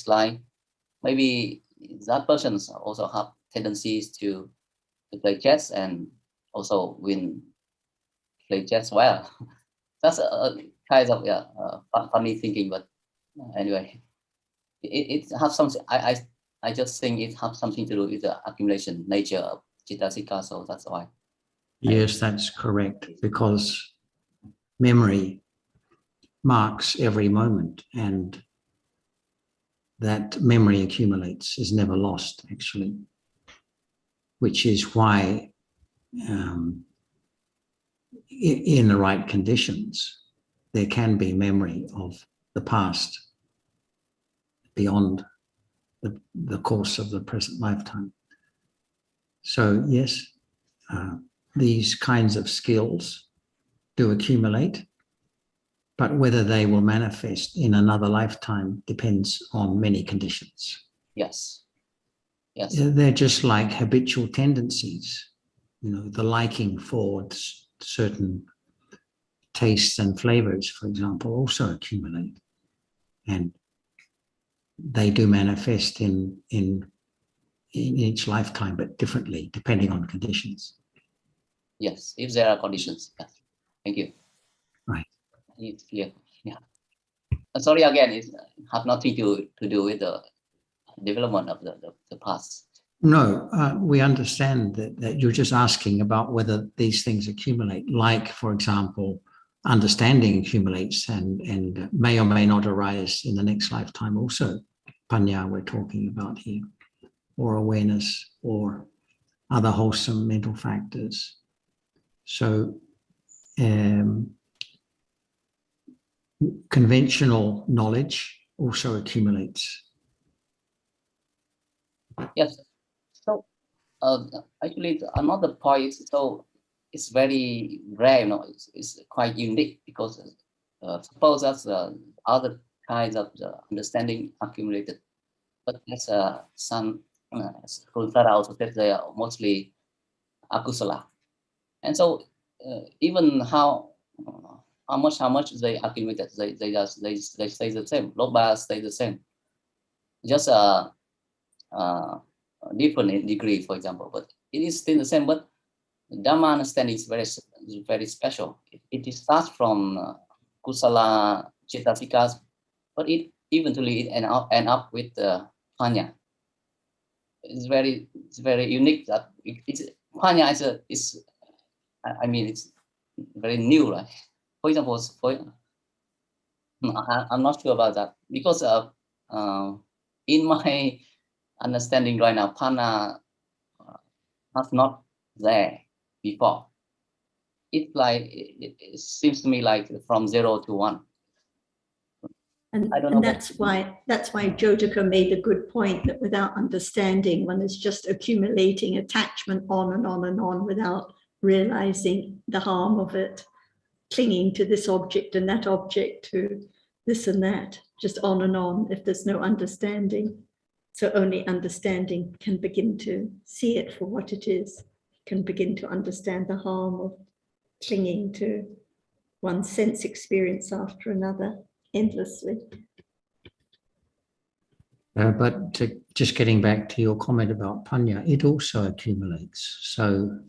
slide, maybe that person also have tendencies to play chess and also play chess well. That's a kind of funny thinking, but anyway, it has something. I just think it has something to do with the accumulation nature of Citasika, so that's why. Yes, that's correct, because memory marks every moment, and that memory accumulates, is never lost, actually, which is why in the right conditions, there can be memory of the past beyond the course of the present lifetime. So yes, these kinds of skills do accumulate, but whether they will manifest in another lifetime depends on many conditions. Yes. Yes. They're just like habitual tendencies. You know, the liking for certain tastes and flavors, for example, also accumulate, and they do manifest in each lifetime, but differently depending on conditions. Yes, if there are conditions. Yes. Thank you. Right. It's clear. Yeah. Sorry again, it has nothing to do with the development of the past. No, we understand that you're just asking about whether these things accumulate, like, for example, understanding accumulates and may or may not arise in the next lifetime also. Panya we're talking about here, or awareness, or other wholesome mental factors. So conventional knowledge also accumulates. Yes. So actually, another point. So it's very rare. You know, it's quite unique because suppose that's other kinds of understanding accumulated, but as some Kulsara also said, they are mostly akusala, and so even how much they accumulated, they stay the same. Loba stay the same, just different in degree, for example, but it is still the same. But Dhamma understanding is very special. It starts from kusala cetasikas, but it eventually end up with panya. It's very unique that panya is I mean, it's very new, right? For example, I'm not sure about that because in my understanding right now, Pana has not there before. It's like it seems to me like from 0 to 1. And, I don't know that's why Jyotika made a good point that without understanding, one is just accumulating attachment on and on and on without realizing the harm of it, clinging to this object and that object, to this and that, just on and on if there's no understanding. So only understanding can begin to see it for what it is, can begin to understand the harm of clinging to one sense experience after another endlessly. But just getting back to your comment about panya, it also accumulates. So,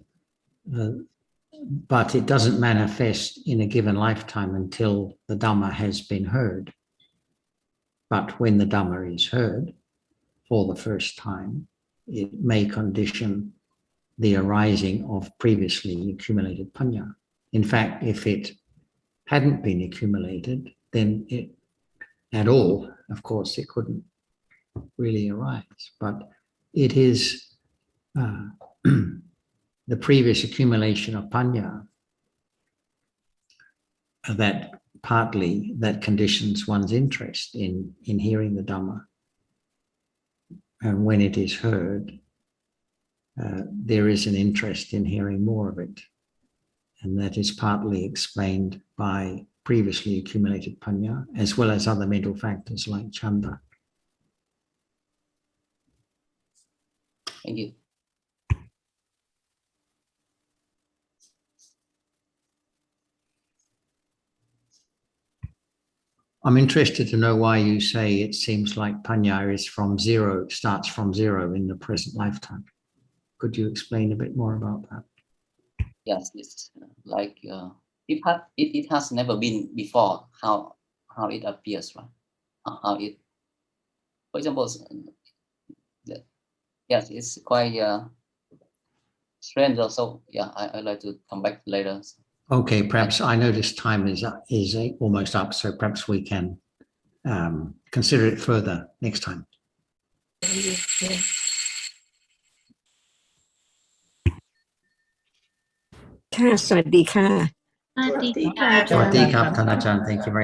but it doesn't manifest in a given lifetime until the Dhamma has been heard. But when the Dhamma is heard for the first time, it may condition the arising of previously accumulated panya. In fact, if it hadn't been accumulated, then it at all, of course, it couldn't really arise. But it is the previous accumulation of panya that partly that conditions one's interest in hearing the Dhamma. And when it is heard, there is an interest in hearing more of it. And that is partly explained by previously accumulated panya, as well as other mental factors like chanda. Thank you. I'm interested to know why you say it seems like panya is from zero, starts from zero in the present lifetime. Could you explain a bit more about that? Yes, it's like it has never been before how it appears, right? How it, for example, yes, it's quite strange. Also, yeah, I'd like to come back later. Okay, perhaps I notice time is almost up, so perhaps we can consider it further next time. ค่ะ สวัสดีค่ะ สวัสดีค่ะ สวัสดีครับท่านอาจารย์ Thank you very much.